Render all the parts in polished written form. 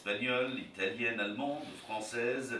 espagnoles, italiennes, allemandes, françaises,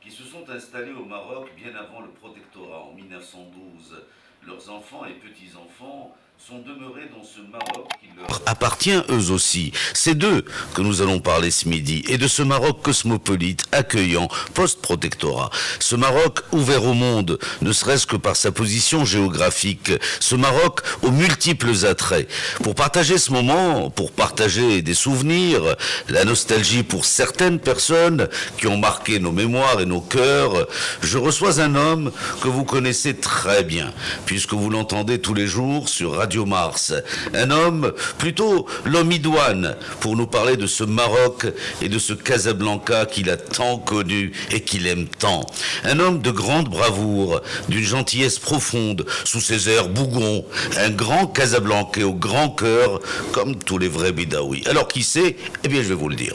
qui se sont installées au Maroc bien avant le protectorat en 1912. Leurs enfants et petits-enfants sont demeurés dans ce Maroc qui leur appartient eux aussi. C'est d'eux que nous allons parler ce midi, et de ce Maroc cosmopolite, accueillant, post-protectorat. Ce Maroc ouvert au monde, ne serait-ce que par sa position géographique. Ce Maroc aux multiples attraits. Pour partager ce moment, pour partager des souvenirs, la nostalgie pour certaines personnes qui ont marqué nos mémoires et nos cœurs, je reçois un homme que vous connaissez très bien, puisque vous l'entendez tous les jours sur Radio Mars. Un homme, plutôt l'homme idoine, pour nous parler de ce Maroc et de ce Casablanca qu'il a tant connu et qu'il aime tant. Un homme de grande bravoure, d'une gentillesse profonde, sous ses airs bougons, un grand Casablancais au grand cœur, comme tous les vrais Bidaouis. Alors qui c'est? Eh bien je vais vous le dire.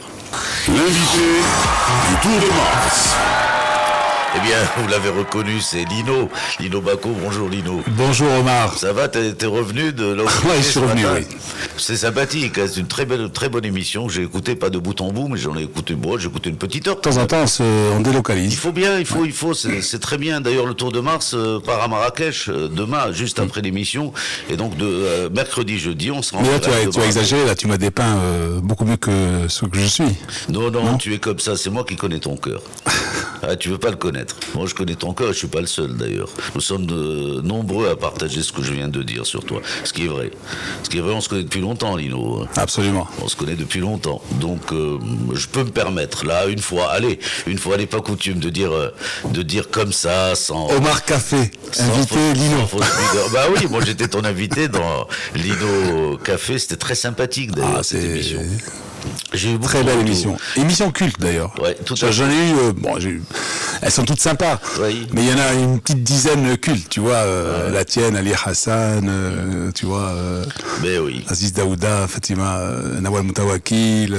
L'invité du Tour de Mars. Eh bien, vous l'avez reconnu, c'est Lino. Lino Bacco, bonjour Lino. Bonjour Omar. Ça va, t'es revenu de là où oui, je suis revenu, oui. C'est sympathique, hein, c'est une très bonne émission. J'ai écouté, pas de bout en bout, mais j'en ai écouté, bon, j'ai écouté une petite heure. De temps en temps, on délocalise. Il faut bien, il faut, c'est très bien. D'ailleurs, le Tour de Mars part à Marrakech demain, juste après l'émission. Et donc, de mercredi, jeudi, on se rend. Mais là, tu as exagéré, là, tu m'as dépeint beaucoup mieux que ce que je suis. Non, tu es comme ça, c'est moi qui connais ton cœur. Ah, tu veux pas le connaître. Moi, je connais ton cœur et je suis pas le seul d'ailleurs. Nous sommes nombreux à partager ce que je viens de dire sur toi. Ce qui est vrai. Ce qui est vrai, on se connaît depuis longtemps, Lino. Absolument. On se connaît depuis longtemps. Donc, je peux me permettre, là, une fois n'est pas coutume de dire comme ça, sans... Omar Café, invité Lino. Bah oui, moi j'étais ton invité dans Lino Café. C'était très sympathique d'ailleurs, cette émission. J'ai eu très belle émission. Émission culte d'ailleurs. Ouais, tout à fait. J'en ai eu, elles sont toutes sympas. Oui. Mais il y en a une petite dizaine cultes, tu vois. La tienne, Ali Hassan, tu vois. Mais oui. Aziz Daouda, Fatima, Nawal Moutawakil.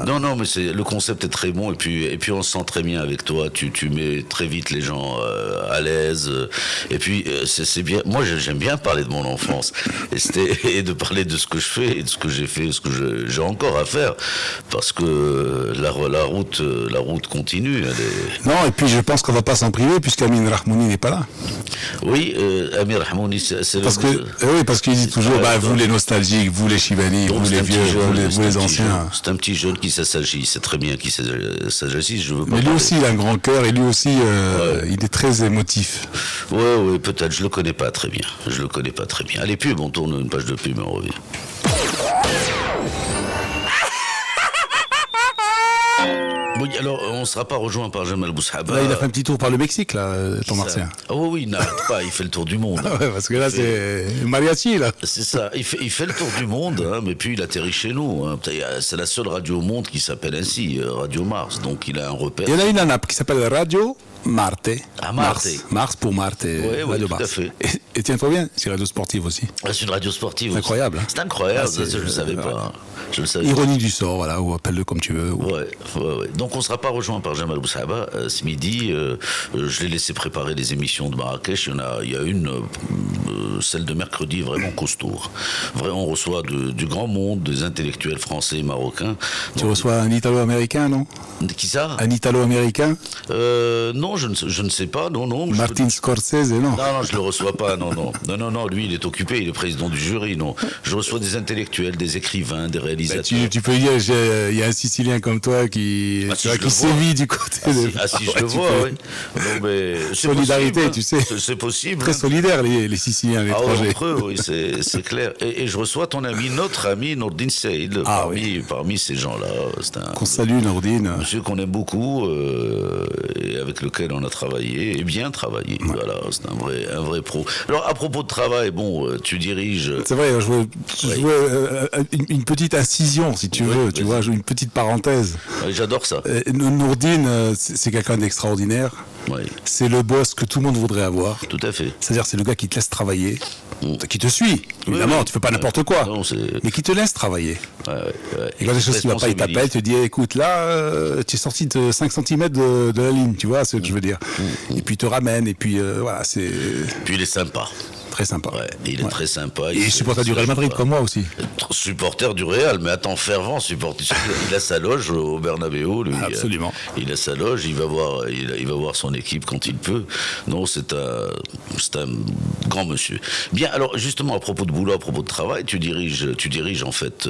Non, mais le concept est très bon et puis on se sent très bien avec toi. Tu mets très vite les gens à l'aise. Et puis c'est bien. Moi, j'aime bien parler de mon enfance et de parler de ce que je fais et de ce que j'ai fait, ce que j'ai encore à faire, parce que la route continue. Non, et puis je pense qu'on va pas s'en priver puisqu'Amin Rahmouni n'est pas là. Oui, Amin Rahmouni, c'est parce qu'il dit toujours, vous les nostalgiques, vous les Chibani, vous les vieux, vous les anciens. C'est un petit jeune qui s'agit, c'est très bien qu'il s'agisse, je veux pas. Mais lui aussi, il a un grand cœur et lui aussi, il est très émotif. Oui, peut-être, je le connais pas très bien. Allez, pub, on tourne une page de pub et on revient. Oui, alors on ne sera pas rejoint par Jamal Boushaba. Là, il a fait un petit tour par le Mexique, là, ton martien. Oh oui, il n'arrête pas, il fait le tour du monde. Ouais, parce que là, c'est mariachi, là. C'est ça, il fait le tour du monde, hein, mais puis il atterrit chez nous. Hein. C'est la seule radio au monde qui s'appelle ainsi, Radio Mars, donc il a un repère. Il y en a une à Naples qui s'appelle Radio Marte. Ah, Marte. Mars pour Marte. Oui, tout à fait. Et tiens-toi bien, c'est une radio sportive aussi. C'est une radio sportive. C'est incroyable. C'est incroyable, ça, je ne le savais pas. Ironie du sort, voilà, ou appelle-le comme tu veux. Ouais. Donc on ne sera pas rejoint par Jamal Boushaba ce midi. Je l'ai laissé préparer les émissions de Marrakech. Il y a une, celle de mercredi, vraiment costaud. Vraiment, on reçoit du grand monde, des intellectuels français et marocains. Tu reçois un Italo-américain, non? Qui ça? Un Italo-américain? Non, je ne sais pas, non. Martin Scorsese, non? Non, je le reçois pas, non. Lui, il est occupé, il est président du jury, non. Je reçois des intellectuels, des écrivains, des réalisateurs. Tu peux dire, il y a un Sicilien comme toi qui sévit du côté de... Si je le vois, oui. Non, mais solidarité, possible, tu sais. C'est possible. Très solidaires, les Siciliens, les étrangers. Entre eux, oui, c'est clair. Et je reçois notre ami Nourdine Saïd, parmi ces gens-là. Qu'on salue, Nourdine. Monsieur qu'on aime beaucoup, et avec lequel on a travaillé, et bien travaillé. Ouais. Voilà, c'est un vrai pro. Alors, à propos de travail, tu diriges... C'est vrai, je veux une petite incision, si tu veux, tu vois, une petite parenthèse. Oui, j'adore ça. Nourdine, c'est quelqu'un d'extraordinaire. Oui. C'est le boss que tout le monde voudrait avoir. Tout à fait. C'est-à-dire, c'est le gars qui te laisse travailler, qui te suit. Évidemment, tu fais pas n'importe quoi, mais qui te laisse travailler. Et quand les choses qui ne vont pas, il t'appelle, il te dit, écoute, là, tu es sorti de 5 cm de la ligne, tu vois ce que je veux dire. Et puis il te ramène, et puis voilà, c'est... Puis il est sympa. Très sympa. Ouais, il est très sympa. Il est supporter du Real Madrid, comme moi aussi. Supporter du Real, mais attends, fervent supporter. Il a sa loge au Bernabéu, lui. Absolument. Il a sa loge, il va voir son équipe quand il peut. Non, c'est un grand monsieur. Bien, alors justement, à propos de boulot, à propos de travail, tu diriges en fait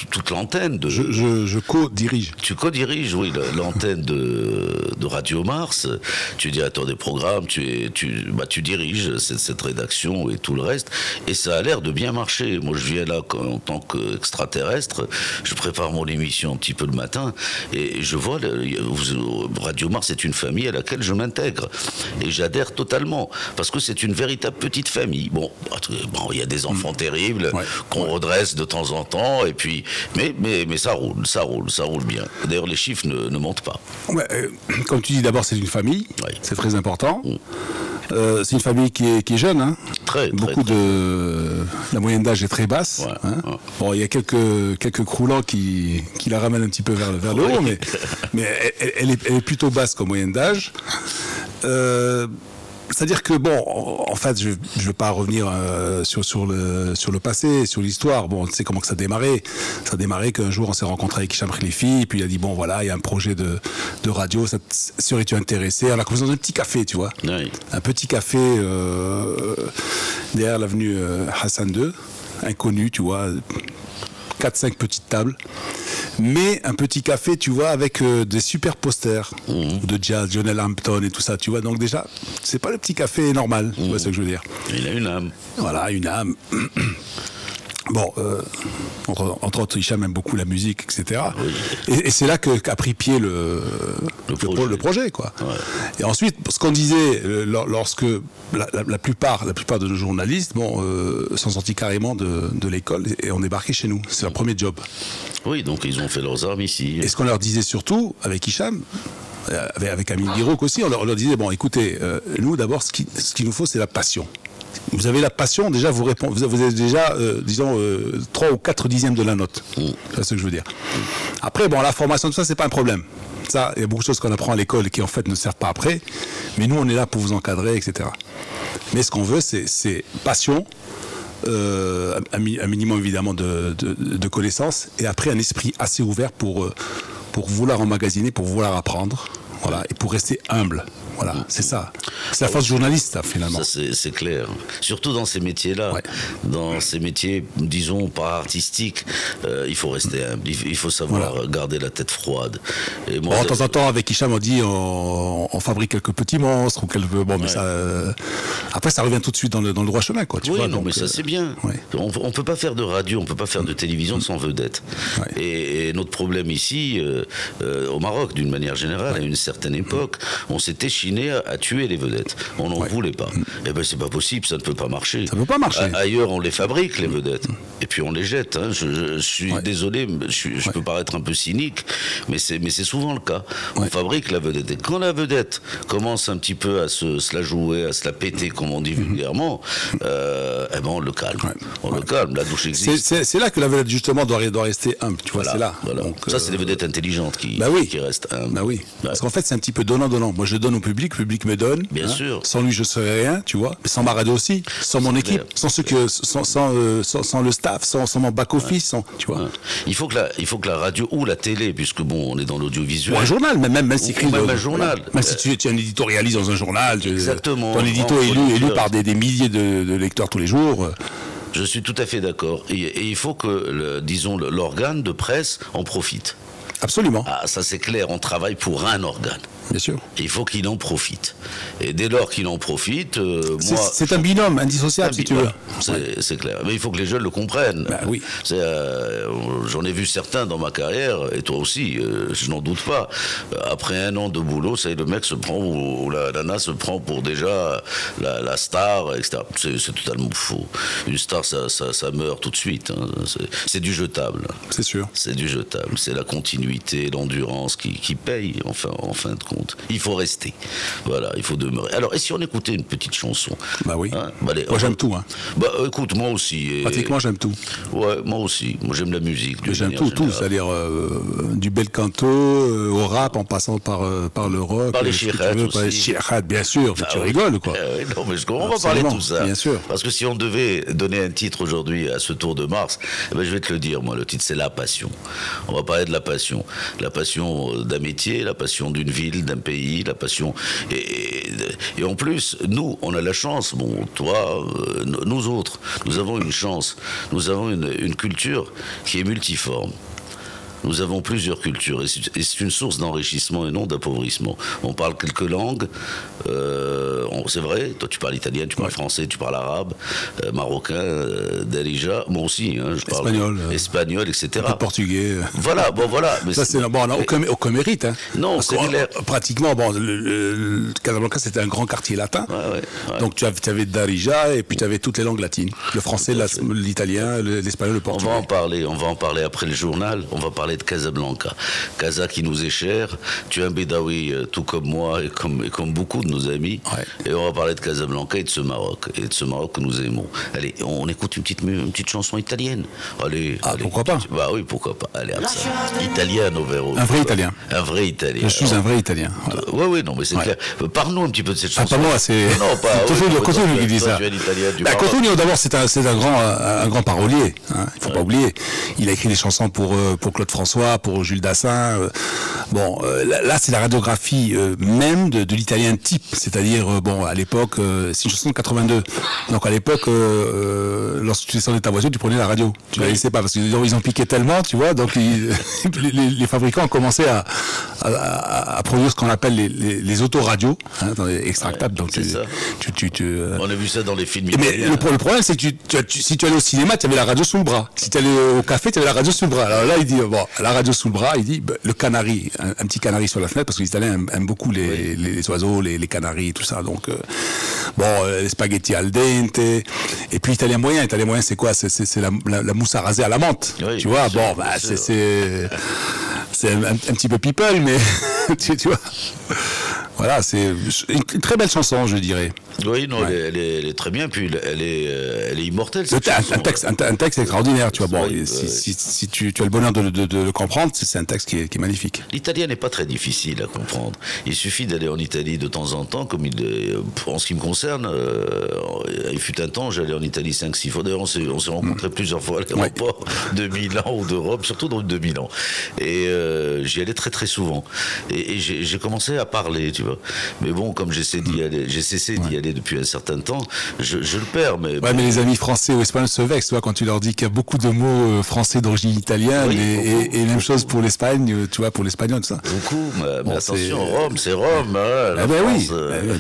toute l'antenne de... Je co-dirige. Tu co-diriges, oui, l'antenne de Radio Mars. Tu es directeur des programmes, tu diriges cette rédaction et tout le reste. Et ça a l'air de bien marcher. Moi, je viens là en tant qu'extraterrestre. Je prépare mon émission un petit peu le matin et je vois Radio Mars est une famille à laquelle je m'intègre et j'adhère totalement parce que c'est une véritable petite famille. Bon, il y a des enfants terribles qu'on redresse de temps en temps et puis mais ça roule bien. D'ailleurs, les chiffres ne montent pas. Ouais, comme tu dis, d'abord c'est une famille, c'est très important. C'est une famille qui est jeune, hein. Très. La moyenne d'âge est très basse. Bon, il y a quelques croulants qui la ramènent un petit peu vers le haut, mais elle est plutôt basse comme moyenne d'âge. C'est-à-dire que, bon, en fait, je ne veux pas revenir sur le passé, sur l'histoire. Bon, tu sais comment que ça a démarré. Ça a démarré qu'un jour, on s'est rencontré avec Hicham Khalifi, puis il a dit, bon, voilà, il y a un projet de radio, serais-tu intéressé? On a commencé dans un petit café, tu vois. Oui. Un petit café derrière l'avenue Hassan II, inconnu, tu vois, 4-5 petites tables. Mais un petit café, tu vois, avec des super posters de jazz, John Hampton et tout ça, tu vois. Donc déjà, c'est pas le petit café normal, tu vois ce que je veux dire. Il a une âme. Voilà, une âme. Bon, entre autres, Hicham aime beaucoup la musique, etc. Oui. Et c'est là qu'a pris pied le projet, quoi. Ouais. Et ensuite, ce qu'on disait, lorsque la plupart de nos journalistes, sont sortis carrément de l'école et ont débarqué chez nous. C'est leur premier job. Oui, donc ils ont fait leurs armes ici. Et ce qu'on leur disait surtout, avec Hicham, avec Amine Girouk aussi, on leur disait, bon, écoutez, nous, d'abord, ce qu'il nous faut, c'est la passion. Vous avez la passion, déjà vous avez déjà, disons, 3 ou 4 dixièmes de la note. C'est ce que je veux dire. Après, bon, la formation, tout ça, c'est pas un problème. Ça, il y a beaucoup de choses qu'on apprend à l'école qui, en fait, ne servent pas après. Mais nous, on est là pour vous encadrer, etc. Mais ce qu'on veut, c'est passion, un minimum, évidemment, de connaissances, et après, un esprit assez ouvert pour vouloir emmagasiner, pour vouloir apprendre, voilà, et pour rester humble. Voilà, c'est ça. C'est la force journaliste, ça, finalement. Ça, c'est clair. Surtout dans ces métiers-là. Ouais. Dans ces métiers, disons, pas artistiques, il faut rester humble. Il faut savoir garder la tête froide. Et moi, de temps en temps, avec Hicham, on dit on fabrique quelques petits monstres ou quelques... Bon, mais ça... Après, ça revient tout de suite dans le droit chemin, quoi. Tu vois, non, donc, mais ça, c'est bien. On ne peut pas faire de radio, on ne peut pas faire de télévision sans vedette. Et notre problème ici, au Maroc, d'une manière générale, à une certaine époque, on s'était à tuer les vedettes. On n'en voulait pas. Eh ben c'est pas possible, ça ne peut pas marcher. Ça ne peut pas marcher. Ailleurs, on les fabrique, les vedettes. Et puis on les jette. Hein. Je suis désolé, je peux paraître un peu cynique, mais c'est souvent le cas. On fabrique la vedette. Et quand la vedette commence un petit peu à se la jouer, à se la péter, comme on dit vulgairement, eh ben on le calme. On le calme, la douche existe. C'est là que la vedette, justement, doit rester humble. Tu vois, c'est là. Voilà. Donc, ça, c'est des vedettes intelligentes qui restent humbles. Bah oui. Parce qu'en fait, c'est un petit peu donnant-donnant. Moi, je donne au public, le public me donne. Bien sûr. Sans lui, je serais rien, tu vois. Mais sans ma radio aussi, sans mon équipe, sans le staff, sans mon back-office, tu vois. Il faut que la radio ou la télé, puisque bon, on est dans l'audiovisuel. Ou un journal, même si écrit. Même un journal. Même si tu éditorialises dans un journal. Exactement. Ton édito est lu par des milliers de lecteurs tous les jours. Je suis tout à fait d'accord. Et il faut que, disons, l'organe de presse en profite. Absolument. Ah, ça c'est clair, on travaille pour un organe. Bien sûr. Il faut qu'il en profite. Et dès lors qu'il en profite, c'est un binôme indissociable, si tu veux. C'est clair. Mais il faut que les jeunes le comprennent. Bah, oui. J'en ai vu certains dans ma carrière, et toi aussi, je n'en doute pas. Après un an de boulot, le mec se prend, ou la nana se prend pour déjà la star, etc. C'est totalement faux. Une star, ça meurt tout de suite. Hein. C'est du jetable. C'est sûr. C'est du jetable. C'est la continuité, l'endurance qui paye, en fin de compte. compte. Il faut rester. Voilà, il faut demeurer. Alors, et si on écoutait une petite chanson? Bah oui. Hein, bah, allez, moi, j'aime tout. Hein. Bah, écoute, moi aussi. Pratiquement, j'aime tout. Ouais, moi aussi. Moi, j'aime la musique. J'aime tout. C'est-à-dire du bel canto au rap, en passant par le rock. Par les chirats aussi. Par les chirats, bien sûr. Tu rigoles, quoi. Non, mais on va parler de tout ça. Bien sûr. Parce que si on devait donner un titre aujourd'hui à ce Tour de Mars, eh ben, je vais te le dire, moi, le titre, c'est La Passion. On va parler de la passion. La passion d'un métier, la passion d'une ville, d'un pays, la passion... Et en plus, nous, on a la chance, bon, toi, nous autres, nous avons une chance. Nous avons une culture qui est multiforme. Nous avons plusieurs cultures et c'est une source d'enrichissement et non d'appauvrissement. On parle quelques langues, c'est vrai, toi tu parles italien, tu parles français, tu parles arabe, marocain, darija, moi aussi, hein, je parle espagnol, etc. Un peu portugais. Voilà, bon voilà. Mais ça c'est bon, on n'a aucun mérite. Hein. Non, c'est clair. Pratiquement, bon, Casablanca c'était un grand quartier latin, ouais. Donc tu avais darija et puis tu avais toutes les langues latines, le français, l'italien, l'espagnol, le portugais. On va en parler après le journal, on va parler de Casablanca. Casa qui nous est cher. Tu es un bédaoui tout comme moi et comme beaucoup de nos amis. Ouais. Et on va parler de Casablanca et de ce Maroc. Et de ce Maroc que nous aimons. Allez, on écoute une petite chanson italienne. Allez. Pourquoi pas? Bah oui, pourquoi pas. Allez, Italiano, vero. Un vrai Italien. Un vrai Italien. Je suis un vrai Italien. Voilà. Oui, non, mais c'est clair. Parle-nous un petit peu de cette chanson. Pas moi, c'est... Non, pas... Cotugno qui dit ça. Cotugno, d'abord, c'est un grand parolier. Hein, il ne faut pas oublier. Il a écrit des chansons pour Claude François, pour Jules Dassin. Bon, là, c'est la radiographie même de l'italien type. C'est-à-dire, à l'époque, c'est une chanson de 82. Donc, à l'époque, lorsque tu descendais de ta voiture, tu prenais la radio. Tu la laissais pas, parce qu'ils ont piqué tellement, tu vois. Donc, les fabricants ont commencé à produire ce qu'on appelle les autoradios, hein, extractables. Donc, on a vu ça dans les films italiens. Mais le problème, c'est que si tu allais au cinéma, tu avais la radio sous le bras. Si tu allais au café, tu avais la radio sous le bras. Alors là, il dit, la radio sous le bras, il dit, le canari, un petit canari sur la fenêtre, parce que les Italiens aiment beaucoup les oiseaux, les canaris, tout ça. Donc, les spaghettis al dente. Et puis, italien moyen, c'est quoi? C'est la mousse à raser à la menthe. Oui, tu vois, c'est un petit peu people, mais tu vois. Voilà, c'est une très belle chanson, je dirais. Oui, non, elle est très bien, puis elle est immortelle. Un texte extraordinaire, tu vois. Si tu as le bonheur de le comprendre, c'est un texte qui est magnifique. L'italien n'est pas très difficile à comprendre. Il suffit d'aller en Italie de temps en temps, en ce qui me concerne, il fut un temps, j'allais en Italie 5-6 fois. D'ailleurs, on s'est rencontrés plusieurs fois à l'aéroport de Milan ou d'Europe, surtout de Milan. Et j'y allais très très souvent. Et j'ai commencé à parler, tu vois. Mais bon, comme j'ai cessé d'y aller depuis un certain temps, je le perds. Mais les amis français ou espagnols se vexent, tu vois, quand tu leur dis qu'il y a beaucoup de mots français d'origine italienne, et même chose pour l'Espagne, tu vois, pour l'espagnol, tout ça. Beaucoup, mais attention, Rome, c'est Rome.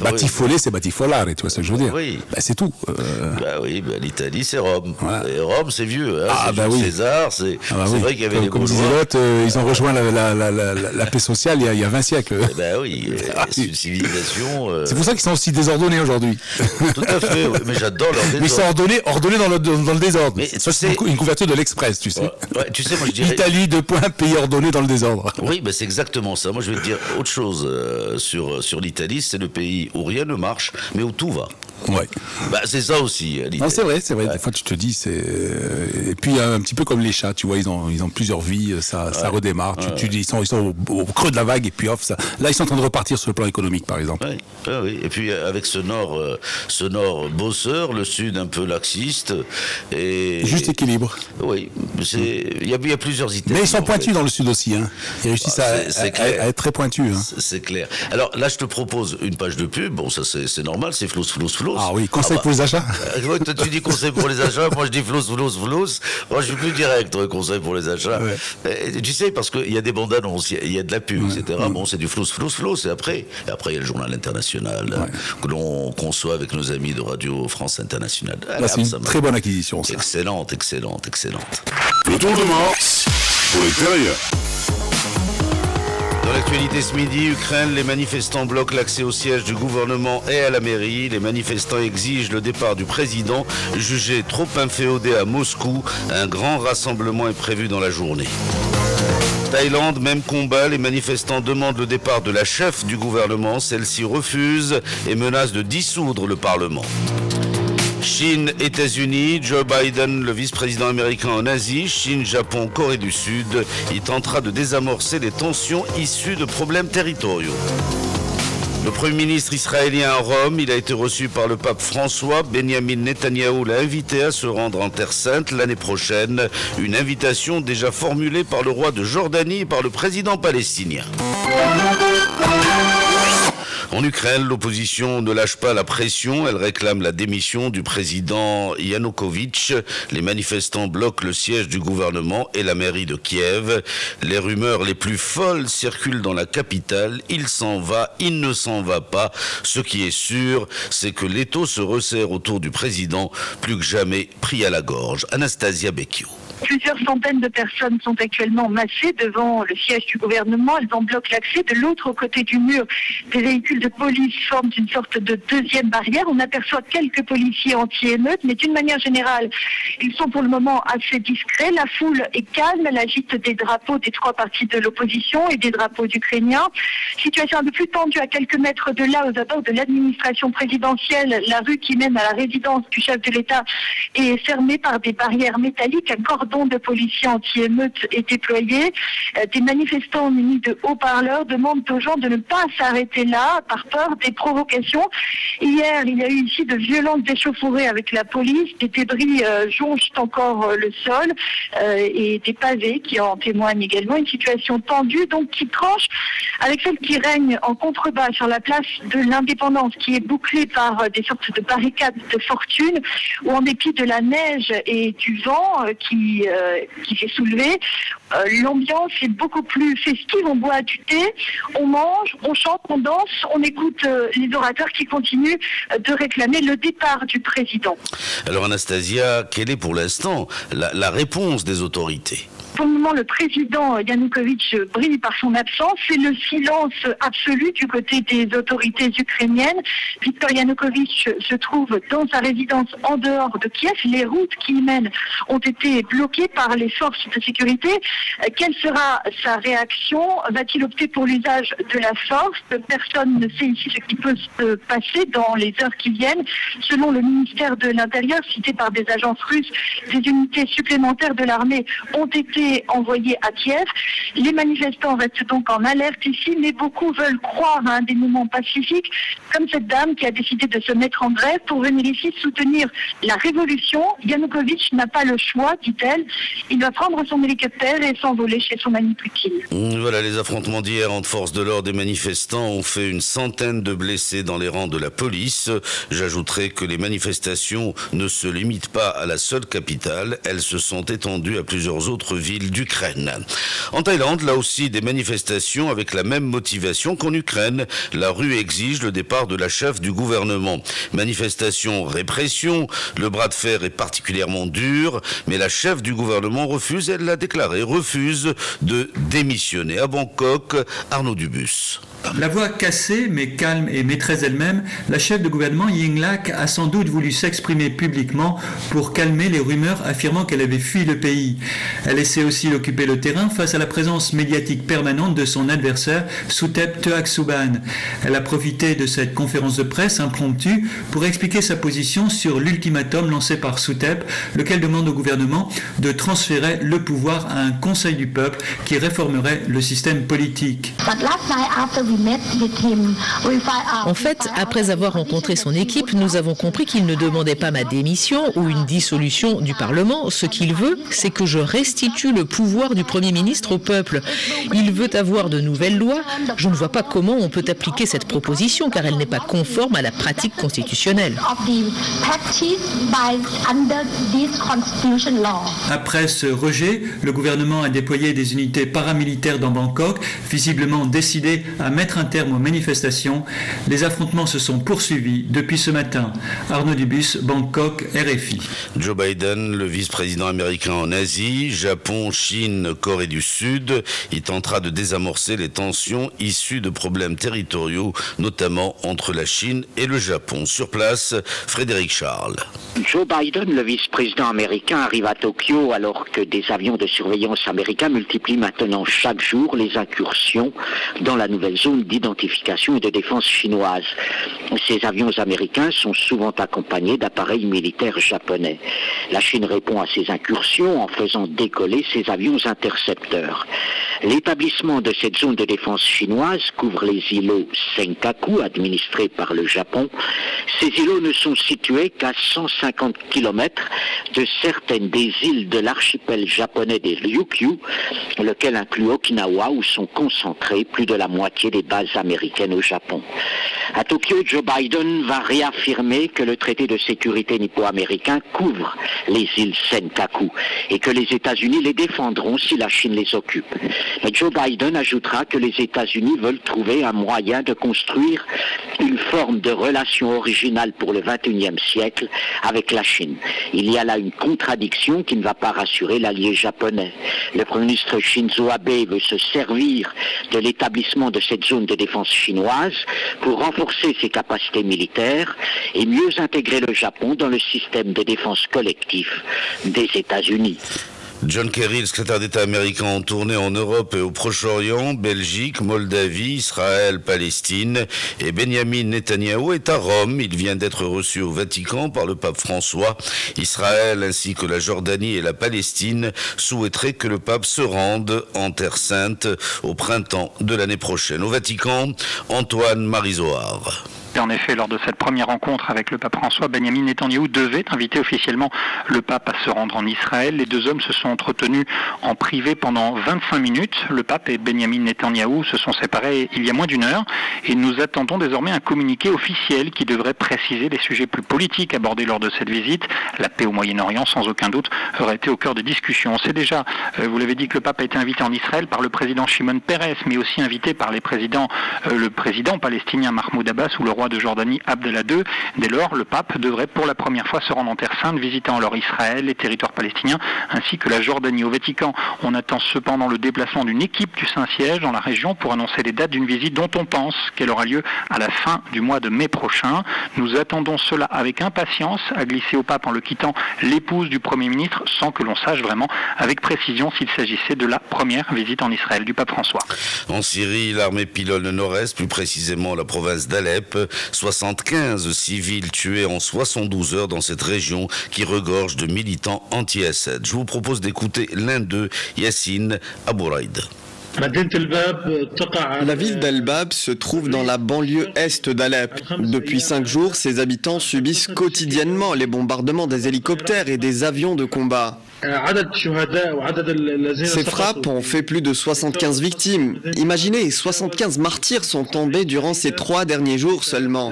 Batifole, c'est batifolare, tu vois ce que je veux dire. Oui. C'est tout. L'Italie, c'est Rome. Ouais. Et Rome, c'est vieux. Hein, César, c'est vrai qu'il y avait des comme disait l'autre, ils ont rejoint la paix sociale il y a 20 siècles. C'est une civilisation. C'est pour ça qu'ils sont aussi désordonnés aujourd'hui. Tout à fait, mais j'adore leur désordre. Mais ils sont ordonnés dans le désordre. Mais ça, c'est une couverture de l'Express, tu sais. Ouais, tu sais, moi je dirais. Italie, pays ordonné dans le désordre. Oui, c'est exactement ça. Moi je vais te dire autre chose sur l'Italie, c'est le pays où rien ne marche, mais où tout va. Ouais. C'est ça aussi. Non, c'est vrai. Ouais. Des fois, tu te dis, et puis un petit peu comme les chats, tu vois, ils ont plusieurs vies, ça redémarre. Tu dis, ils sont au creux de la vague et puis off. Là, ils sont en train de repartir sur le plan économique, par exemple. Oui. Et puis avec ce nord bosseur, le sud un peu laxiste et juste équilibre. Oui, il y a plusieurs idées. Mais ils sont pointus dans le sud aussi. Hein. Ils réussissent à être très pointus. Hein. C'est clair. Alors là, je te propose une page de pub. Bon, ça c'est normal, c'est flous. Ah oui, conseil pour les achats. Toi, tu dis conseil pour les achats, moi je dis flous. Moi je suis plus direct, conseil pour les achats. Ouais. Tu sais, parce qu'il y a des bandes annonces, il y a de la pub, etc. Bon, c'est du flous. Et après il y a le journal international que l'on conçoit avec nos amis de Radio France Internationale. C'est une très bonne acquisition, ça. Excellente. Le Tour de Mars pour l'extérieur. Dans l'actualité ce midi, Ukraine, les manifestants bloquent l'accès au siège du gouvernement et à la mairie. Les manifestants exigent le départ du président, jugé trop inféodé à Moscou. Un grand rassemblement est prévu dans la journée. Thaïlande, même combat, les manifestants demandent le départ de la chef du gouvernement. Celle-ci refuse et menace de dissoudre le Parlement. Chine, États-Unis, Joe Biden, le vice-président américain en Asie, Chine, Japon, Corée du Sud, il tentera de désamorcer les tensions issues de problèmes territoriaux. Le Premier ministre israélien à Rome, il a été reçu par le pape François. Benjamin Netanyahou l'a invité à se rendre en Terre Sainte l'année prochaine. Une invitation déjà formulée par le roi de Jordanie et par le président palestinien. En Ukraine, l'opposition ne lâche pas la pression. Elle réclame la démission du président Yanukovych. Les manifestants bloquent le siège du gouvernement et la mairie de Kiev. Les rumeurs les plus folles circulent dans la capitale. Il s'en va, il ne s'en va pas. Ce qui est sûr, c'est que l'étau se resserre autour du président, plus que jamais pris à la gorge. Anastasia Becchio. Plusieurs centaines de personnes sont actuellement massées devant le siège du gouvernement. Elles en bloquent l'accès. De l'autre côté du mur, des véhicules de police forment une sorte de deuxième barrière. On aperçoit quelques policiers anti-émeutes, mais d'une manière générale, ils sont pour le moment assez discrets. La foule est calme. Elle agite des drapeaux des trois partis de l'opposition et des drapeaux ukrainiens. Situation un peu plus tendue à quelques mètres de là, aux abords de l'administration présidentielle. La rue qui mène à la résidence du chef de l'État est fermée par des barrières métalliques. Un cordon de policiers anti-émeutes est déployé. Des manifestants munis de haut-parleurs demandent aux gens de ne pas s'arrêter là par peur des provocations. Hier, il y a eu ici de violentes échauffourées avec la police. Des débris jonchent encore le sol et des pavés qui en témoignent également. Une situation tendue donc qui tranche avec celle qui règne en contrebas sur la place de l'Indépendance, qui est bouclée par des sortes de barricades de fortune où en dépit de la neige et du vent qui s'est soulevé, l'ambiance est beaucoup plus festive. On boit du thé, on mange, on chante, on danse, on écoute les orateurs qui continuent de réclamer le départ du président. Alors Anastasia, quelle est pour l'instant la réponse des autorités ? Pour le moment, le président Yanukovych brille par son absence. C'est le silence absolu du côté des autorités ukrainiennes. Viktor Yanukovych se trouve dans sa résidence en dehors de Kiev. Les routes qui y mènent ont été bloquées par les forces de sécurité. Quelle sera sa réaction? Va-t-il opter pour l'usage de la force? Personne ne sait ici ce qui peut se passer dans les heures qui viennent. Selon le ministère de l'Intérieur, cité par des agences russes, des unités supplémentaires de l'armée ont été envoyés à Kiev. Les manifestants restent donc en alerte ici, mais beaucoup veulent croire à un dénouement pacifique, comme cette dame qui a décidé de se mettre en grève pour venir ici soutenir la révolution. Yanukovych n'a pas le choix, dit-elle. Il va prendre son hélicoptère et s'envoler chez son ami Poutine. Voilà, les affrontements d'hier entre forces de l'ordre et manifestants ont fait une centaine de blessés dans les rangs de la police. J'ajouterai que les manifestations ne se limitent pas à la seule capitale, elles se sont étendues à plusieurs autres villes d'Ukraine. En Thaïlande, là aussi, des manifestations avec la même motivation qu'en Ukraine. La rue exige le départ de la chef du gouvernement. Manifestation, répression, le bras de fer est particulièrement dur, mais la chef du gouvernement refuse, elle l'a déclaré, refuse de démissionner. À Bangkok, Arnaud Dubus. La voix cassée, mais calme et maîtresse elle-même, la chef de gouvernement Yingluck a sans doute voulu s'exprimer publiquement pour calmer les rumeurs affirmant qu'elle avait fui le pays. Elle essaie aussi d'occuper le terrain face à la présence médiatique permanente de son adversaire, Suthep Thaugsuban. Elle a profité de cette conférence de presse impromptue pour expliquer sa position sur l'ultimatum lancé par Suthep, lequel demande au gouvernement de transférer le pouvoir à un conseil du peuple qui réformerait le système politique. En fait, après avoir rencontré son équipe, nous avons compris qu'il ne demandait pas ma démission ou une dissolution du Parlement. Ce qu'il veut, c'est que je restitue le pouvoir du Premier ministre au peuple. Il veut avoir de nouvelles lois. Je ne vois pas comment on peut appliquer cette proposition, car elle n'est pas conforme à la pratique constitutionnelle. Après ce rejet, le gouvernement a déployé des unités paramilitaires dans Bangkok, visiblement décidé à mettre un terme aux manifestations. Les affrontements se sont poursuivis depuis ce matin. Arnaud Dubus, Bangkok, RFI. Joe Biden, le vice-président américain en Asie, Japon, Chine, Corée du Sud, il tentera de désamorcer les tensions issues de problèmes territoriaux, notamment entre la Chine et le Japon. Sur place, Frédéric Charles. Joe Biden, le vice-président américain, arrive à Tokyo alors que des avions de surveillance américains multiplient maintenant chaque jour les incursions dans la nouvelle zone d'identification et de défense chinoise. Ces avions américains sont souvent accompagnés d'appareils militaires japonais. La Chine répond à ces incursions en faisant décoller ses avions intercepteurs. L'établissement de cette zone de défense chinoise couvre les îlots Senkaku, administrés par le Japon. Ces îlots ne sont situés qu'à 150 km de certaines des îles de l'archipel japonais des Ryukyu, lequel inclut Okinawa, où sont concentrées plus de la moitié des bases américaines au Japon. À Tokyo, Joe Biden va réaffirmer que le traité de sécurité nippo-américain couvre les îles Senkaku et que les États-Unis les défendront si la Chine les occupe. Mais Joe Biden ajoutera que les États-Unis veulent trouver un moyen de construire une forme de relation originale pour le XXIe siècle avec la Chine. Il y a là une contradiction qui ne va pas rassurer l'allié japonais. Le Premier ministre Shinzo Abe veut se servir de l'établissement de cette zone de défense chinoise pour renforcer ses capacités militaires et mieux intégrer le Japon dans le système de défense collectif des États-Unis. John Kerry, le secrétaire d'État américain en tournée en Europe et au Proche-Orient, Belgique, Moldavie, Israël, Palestine, et Benjamin Netanyahou est à Rome. Il vient d'être reçu au Vatican par le pape François. Israël ainsi que la Jordanie et la Palestine souhaiteraient que le pape se rende en Terre Sainte au printemps de l'année prochaine. Au Vatican, Antoine Marizoard. En effet, lors de cette première rencontre avec le pape François, Benjamin Netanyahou devait inviter officiellement le pape à se rendre en Israël. Les deux hommes se sont entretenus en privé pendant 25 minutes. Le pape et Benjamin Netanyahou se sont séparés il y a moins d'une heure et nous attendons désormais un communiqué officiel qui devrait préciser les sujets plus politiques abordés lors de cette visite. La paix au Moyen-Orient, sans aucun doute, aurait été au cœur des discussions. On sait déjà, vous l'avez dit, que le pape a été invité en Israël par le président Shimon Peres, mais aussi invité par le président palestinien Mahmoud Abbas ou le roi de Jordanie Abdallah II. Dès lors, le pape devrait pour la première fois se rendre en Terre Sainte, visitant alors Israël, les territoires palestiniens, ainsi que la Jordanie. Au Vatican, on attend cependant le déplacement d'une équipe du Saint-Siège dans la région pour annoncer les dates d'une visite dont on pense qu'elle aura lieu à la fin du mois de mai prochain. Nous attendons cela avec impatience, a glissé au pape en le quittant l'épouse du Premier ministre, sans que l'on sache vraiment avec précision s'il s'agissait de la première visite en Israël du pape François. En Syrie, l'armée pilonne le nord-est, plus précisément la province d'Alep. 75 civils tués en 72 heures dans cette région qui regorge de militants anti-Assad. Je vous propose d'écouter l'un d'eux, Yassine Abouraïd. La ville d'Al-Bab se trouve dans la banlieue est d'Alep. Depuis 5 jours, ses habitants subissent quotidiennement les bombardements des hélicoptères et des avions de combat. Ces frappes ont fait plus de 75 victimes. Imaginez, 75 martyrs sont tombés durant ces 3 derniers jours seulement.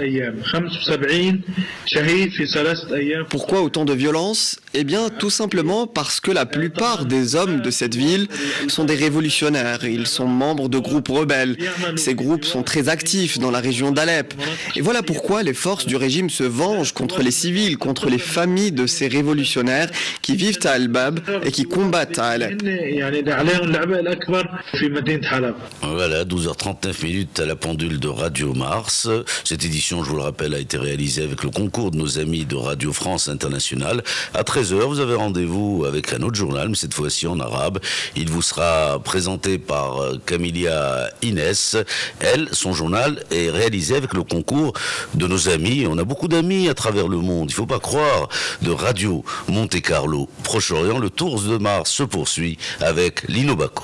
Pourquoi autant de violence? Eh bien, tout simplement parce que la plupart des hommes de cette ville sont des révolutionnaires. Ils sont membres de groupes rebelles. Ces groupes sont très actifs dans la région d'Alep. Et voilà pourquoi les forces du régime se vengent contre les civils, contre les familles de ces révolutionnaires qui vivent à Al-Bab et qui combattent à Alep. Voilà, 12h39 à la pendule de Radio Mars. Cette édition, je vous le rappelle, a été réalisée avec le concours de nos amis de Radio France Internationale. À 13h, vous avez rendez-vous avec un autre journal, mais cette fois-ci en arabe. Il vous sera présenté par Camilia Inès. Elle, son journal est réalisé avec le concours de nos amis. On a beaucoup d'amis à travers le monde. Il ne faut pas croire. De Radio Monte-Carlo, Proche-Orient, le Tour de Mars se poursuit avec Lino Bacco.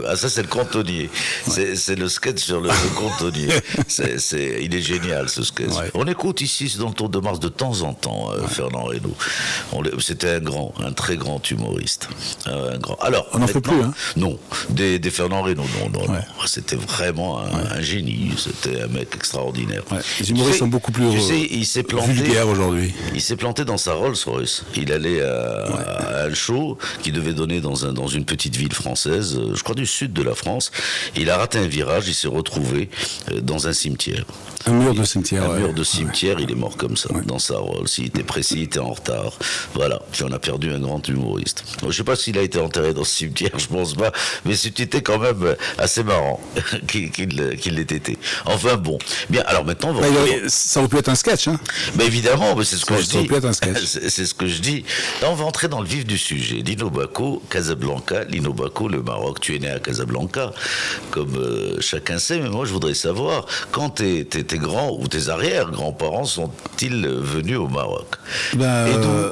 Ah, ça c'est le cantonnier. C'est le sketch sur le cantonnier. Il est génial ce sketch. Ouais. On écoute ici dans le Tour de Mars de temps en temps Fernand Reynaud. C'était un très grand humoriste. Un grand. Alors, on n'en fait plus. Hein. Non, des Fernand Reynaud, non. C'était vraiment un génie, c'était un mec extraordinaire. Ouais. Les humoristes sont beaucoup plus vulgaires aujourd'hui. Il s'est planté dans sa Rolls-Royce. Il allait à un show qui devait donner dans une petite ville française, je crois du sud de la France. Il a raté un virage, il s'est retrouvé dans un cimetière. Un mur de cimetière. Un mur de cimetière, il est mort comme ça, dans sa Rolls. Il était précis, il était en retard. Voilà, puis on a perdu un grand humoriste. Je ne sais pas s'il a été enterré dans ce cimetière, je pense pas, mais c'était quand même assez marrant qu'il l'ait été. Enfin bon. Bien, alors maintenant... ça aurait pu être un sketch, hein. Mais évidemment, mais c'est ce que je dis. Ça aurait pu être un sketch. C'est ce que je dis. Là, on va entrer dans le vif du sujet. Lino Bacco, Casablanca. Lino Bacco, le Maroc, tu es né à Casablanca, comme chacun sait, mais moi je voudrais savoir, quand tes grands ou tes arrière-grands-parents sont-ils venus au Maroc?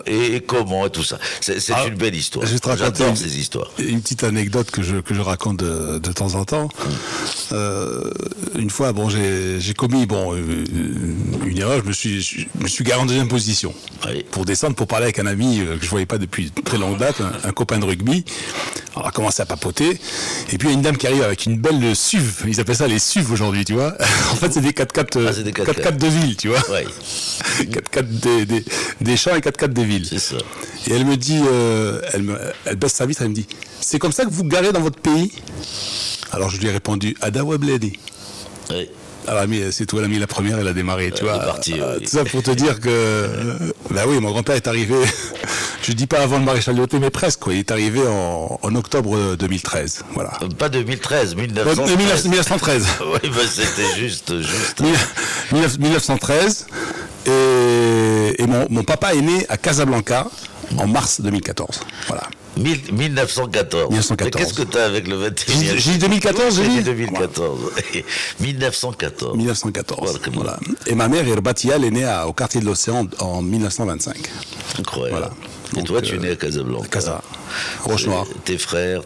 Et comment et tout ça? C'est une belle histoire. J'adore ces histoires. Une petite anecdote que je raconte de temps en temps. Une fois, j'ai commis une erreur. Je me suis garé en deuxième position pour descendre, pour parler avec un ami que je voyais pas depuis très longue date, un copain de rugby. Alors, on a commencé à papoter, et puis il y a une dame qui arrive avec une belle SUV. Ils appellent ça les SUV aujourd'hui, tu vois. En fait, c'est des 4x4 de ville, tu vois. 4x4 des champs et 4x4 des villes. C'est ça. Et elle me dit, elle baisse sa vitre, elle me dit, c'est comme ça que vous garez dans votre pays? Alors je lui ai répondu, Adawa Bledi. Oui. Alors c'est tout, elle a mis la première, elle a démarré, tu vois. Parti, tout ça pour te dire que, oui, mon grand-père est arrivé, je dis pas avant le maréchal Lyoté, mais presque, quoi. Il est arrivé en octobre 2013, voilà. Pas 2013, 1913. 1913. Oui, c'était juste. 1913, et mon papa est né à Casablanca en mars 2014, voilà. 1914. Mais qu'est-ce que tu as avec le 21e? J'ai dit 2014, j'ai dit 2014. 1914. 1914. Voilà. Et ma mère, Irbatia, elle est née au quartier de l'Océan en 1925. Incroyable. Voilà. Et toi, tu es né à Casablanca. Casa. Roche-Noir. Tes frères,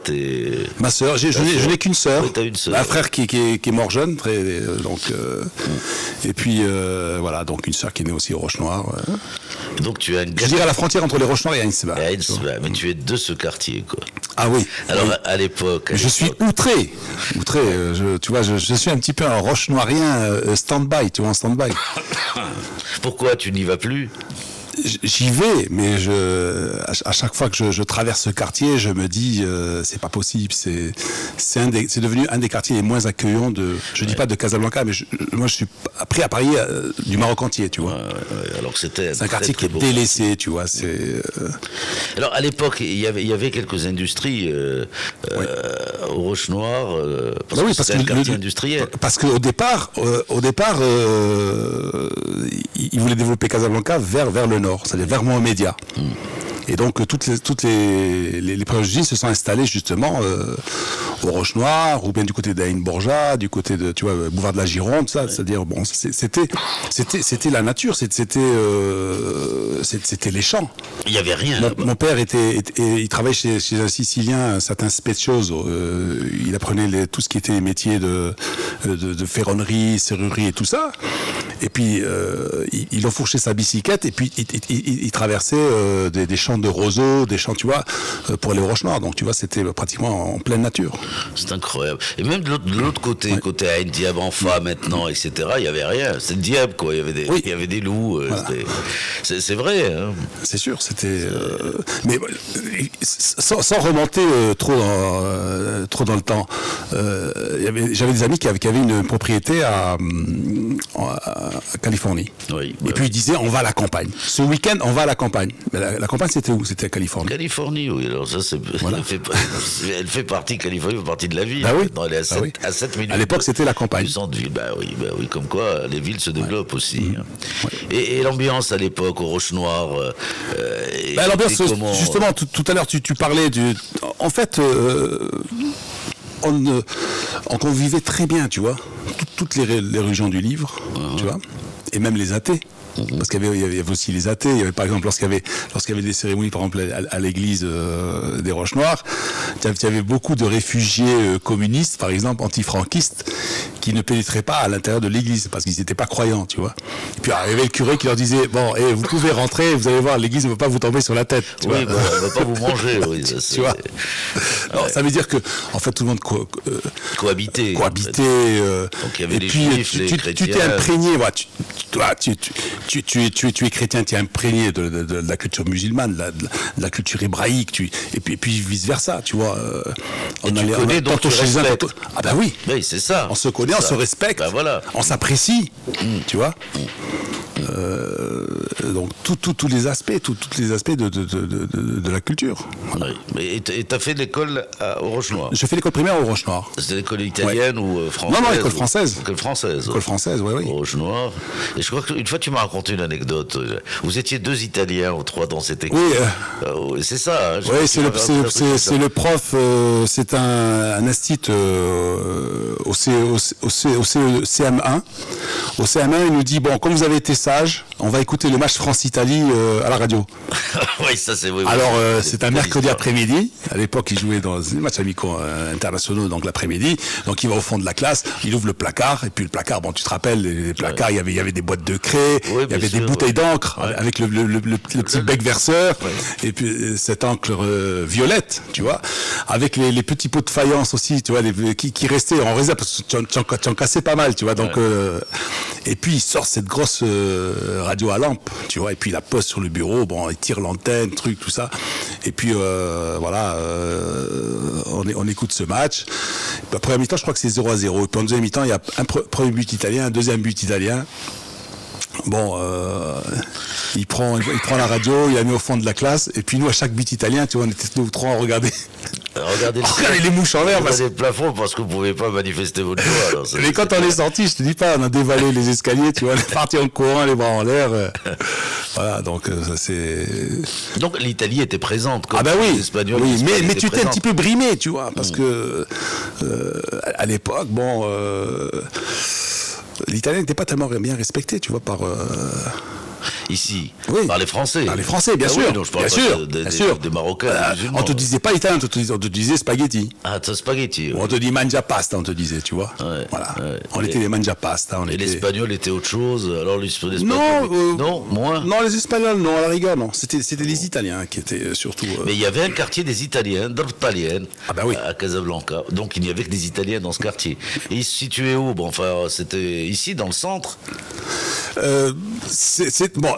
ma sœur, je n'ai qu'une sœur. Oui, t'as une sœur. Un frère qui est mort jeune, et puis voilà, donc une sœur qui est née aussi au Roche-Noir. Donc tu as je dirais à la frontière entre les Roche-Noirs et Ainsba. Mais tu es de ce quartier, quoi. Ah oui. Alors à l'époque. Je suis outré. Tu vois, je suis un petit peu un Roche-Noirien stand-by, tu vois, en stand-by. Pourquoi tu n'y vas plus? J'y vais, mais à chaque fois que je traverse ce quartier, je me dis c'est pas possible. C'est devenu un des quartiers les moins accueillants je dis pas de Casablanca, mais moi je suis pris à parier du Maroc entier, tu vois. Alors que c'est un quartier qui est délaissé, tu vois. Alors à l'époque, il y avait quelques industries au Roche-Noir. Parce que c'était un quartier industriel. Parce qu'au départ, ils voulaient développer Casablanca vers le nord, c'est-à-dire vers Mohamedia. Et donc toutes les premières usines se sont installées justement au Roche-Noir, ou bien du côté d'Aïn Borja, du côté de, tu vois, Boulevard de la Gironde, ça, c'est-à-dire bon, c'était la nature, c'était les champs. Il y avait rien. Mon père il travaillait chez un Sicilien, un certain Specioso. Il apprenait tout ce qui était métier de ferronnerie, serrurerie et tout ça. Et puis il enfourchait sa bicyclette et puis il traversait des champs de roseaux, des champs, tu vois, pour aller au Roche-Noir. Donc tu vois, c'était pratiquement en pleine nature. C'est incroyable. Et même de l'autre côté, côté Aïn Diab, Enfa maintenant, etc., il n'y avait rien. C'était le diable, quoi. Il y avait des loups. Voilà. C'est vrai. Hein. C'est sûr, c'était... mais sans remonter trop dans le temps, j'avais des amis qui avaient une propriété à Californie. Oui, et puis ils disaient, on va à la campagne. Ce week-end, on va à la campagne. Mais la campagne, c'était où? C'était à Californie. Californie, oui. Alors ça, voilà. Elle fait partie, Californie fait partie de la ville. Bah oui. Elle est à 7 minutes. À l'époque, c'était la campagne. Du centre-ville. Bah oui, comme quoi les villes se développent aussi. Hein. Et l'ambiance à l'époque, au Roche-Noir. L'ambiance, justement, tout à l'heure, tu parlais du... En fait, on convivait très bien, tu vois. Toutes les religions du livre, tu vois. Et même les athées. Parce qu'il y avait aussi les athées. Il y avait, par exemple, lorsqu'il y avait des cérémonies, par exemple, à l'église des Roches-Noires, il y avait beaucoup de réfugiés communistes, par exemple, antifranquistes, qui ne pénétraient pas à l'intérieur de l'église parce qu'ils n'étaient pas croyants, tu vois. Et puis arrivait le curé qui leur disait bon, vous pouvez rentrer, vous allez voir, l'église ne va pas vous tomber sur la tête. Tu vois. Elle ne va pas vous manger. Oui, ça, tu vois. Alors, ça veut dire que en fait tout le monde cohabitait. Donc il y avait les juifs, tu t'es imprégné, voilà, tu es chrétien, tu es imprégné de la culture musulmane, de la culture hébraïque, et puis vice versa, tu vois. On connaît donc tu respectes. Ah bah oui. Oui, c'est ça. On se connaît, on se respecte, voilà. On s'apprécie, tu vois. Donc tous les aspects, tous les aspects de la culture. Oui. Et tu as fait l'école au Roche-Noir? Je fais l'école primaire au Roche-Noir. C'était l'école italienne ou française? Non, l'école française. L'école française. L'école française, oui. Au Roche-Noir. Et je crois qu'une fois tu m'as raconté une anecdote. Vous étiez 2 Italiens ou 3 dans cette équipe. Oui. C'est ça. Oui, c'est le prof. C'est un institut au CM1. Au CM1, il nous dit bon, comme vous avez été sage, on va écouter le match France-Italie à la radio. Oui, ça c'est vrai. Alors, c'est un mercredi après-midi. À l'époque, il jouait dans des matchs amicaux internationaux, donc l'après-midi. Donc, il va au fond de la classe, il ouvre le placard, et puis le placard, bon, tu te rappelles, les placards, il y avait des boîtes de craie, il y avait des bouteilles d'encre, avec le petit bec verseur, et puis cette encre violette, tu vois, avec les petits pots de faïence aussi, tu vois, qui restaient en réserve, parce que tu en cassais pas mal, tu vois, donc, et puis il sort cette grosse radio à lampe, tu vois, et puis il la pose sur le bureau, bon, il tire l'antenne, truc, tout ça, et puis voilà, on écoute ce match. La première mi-temps, je crois que c'est 0-0, et puis en deuxième mi-temps, il y a un premier but italien, un deuxième but italien. Bon, il prend la radio, il la met au fond de la classe, et puis nous, à chaque but italien, tu vois, on était 2 ou 3 à regarder. Regardez les mouches en l'air. Regardez le plafond parce que vous ne pouvez pas manifester votre joie. Alors, mais quand on est sorti, je te dis pas, on a dévalé les escaliers, tu vois, on est parti en courant, les bras en l'air. Voilà, donc ça c'est. Donc l'Italie était présente. Comme oui, les Espagnols. Oui, mais tu étais un petit peu brimé, tu vois, parce que à l'époque, bon. L'italien n'était pas tellement bien respecté, tu vois, par... Ici, oui. Par les Français. Par les Français, bien sûr. Oui, non, je parle bien sûr. Des Marocains. On te disait pas italien, on te disait spaghetti. Ah, spaghetti. On te dit mangia pasta, on te disait, tu vois. Ouais, voilà. Ouais. On était des mangia pasta. L'espagnol était autre chose. Alors l'espagnol. Non, moins. Non, les Espagnols, non, à la rigueur, non. C'était les Italiens qui étaient surtout. Mais il y avait un quartier des Italiens, d'Ortalien, oui. à Casablanca. Donc il n'y avait que des Italiens dans ce quartier. Et il se situait où? Bon, enfin, c'était ici, dans le centre. Bon,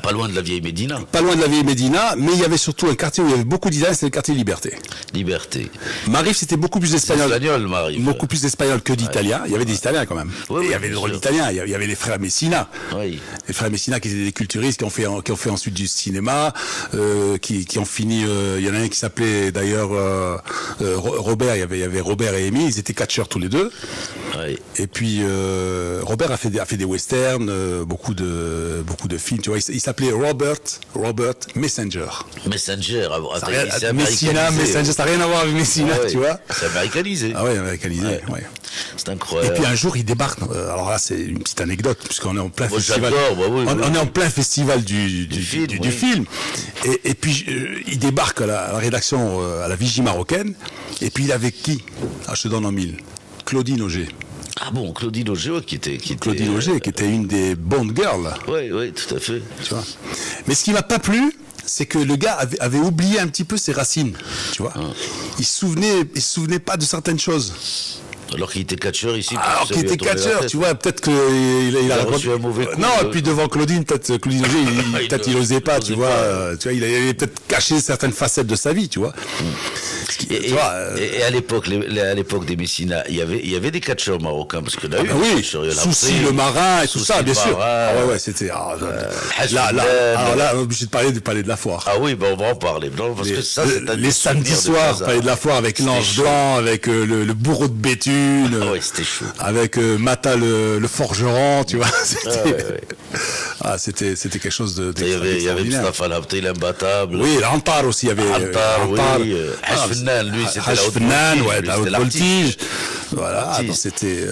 pas loin de la vieille Médina. Pas loin de la vieille Médina, mais il y avait surtout un quartier où il y avait beaucoup d'Italiens, c'était le quartier Liberté. Marif, c'était beaucoup plus d'Espagnols. Marif. Beaucoup plus d'Espagnols que d'Italiens. Il y avait des Italiens quand même. Oui, il y avait des rôles d'Italiens. Il y avait les frères Messina. Oui. Les frères Messina qui étaient des culturistes, qui ont fait ensuite du cinéma, qui ont fini. Il y en a un qui s'appelait d'ailleurs Robert. Il y avait Robert et Amy. Ils étaient catcheurs tous les deux. Oui. Et puis Robert a fait des westerns, beaucoup de films. Tu vois, il s'appelait Robert Messenger. Messenger. Messina, Messenger, ça n'a rien à voir avec Messina, tu vois. C'est américanisé. Ah oui, américanisé. Ouais. C'est incroyable. Et puis un jour, il débarque. Alors là, c'est une petite anecdote puisqu'on est en plein festival. On est en plein festival du film. Et puis il débarque à la rédaction, à la Vigie marocaine. Et puis il est avec qui? Je te donne en mille. Claudine Auger. Ah bon, Claudine Auger, qui était une des Bond girls. Oui, tout à fait. Tu vois. Mais ce qui m'a pas plu, c'est que le gars avait oublié un petit peu ses racines, tu vois. Il se souvenait pas de certaines choses. Alors qu'il était catcheur ici. Alors qu'il était catcheur, tu vois, peut-être qu'il a reçu un mauvais coup. Non, et puis devant Claudine Auger, il osait pas, tu vois. Il avait peut-être caché certaines facettes de sa vie, tu vois. Et à l'époque des Messina, il y avait des catcheurs marocains, parce que là, oui, Souci le marin et tout ça, bien sûr. C'était. Là, on est obligé de parler de la foire. Ah oui, on va en parler. Non, parce que ça, les samedis soirs, parler de la foire avec l'ange blanc, avec le bourreau de béthune. C'était chaud. Avec Mata le forgeron, tu vois. C'était quelque chose de. Il y avait Mustafa Labté, l'imbattable. Oui, l'Antar aussi, il y avait. Antar, oui. Hachfennan, lui, c'était la haute voltige. Voilà, c'était.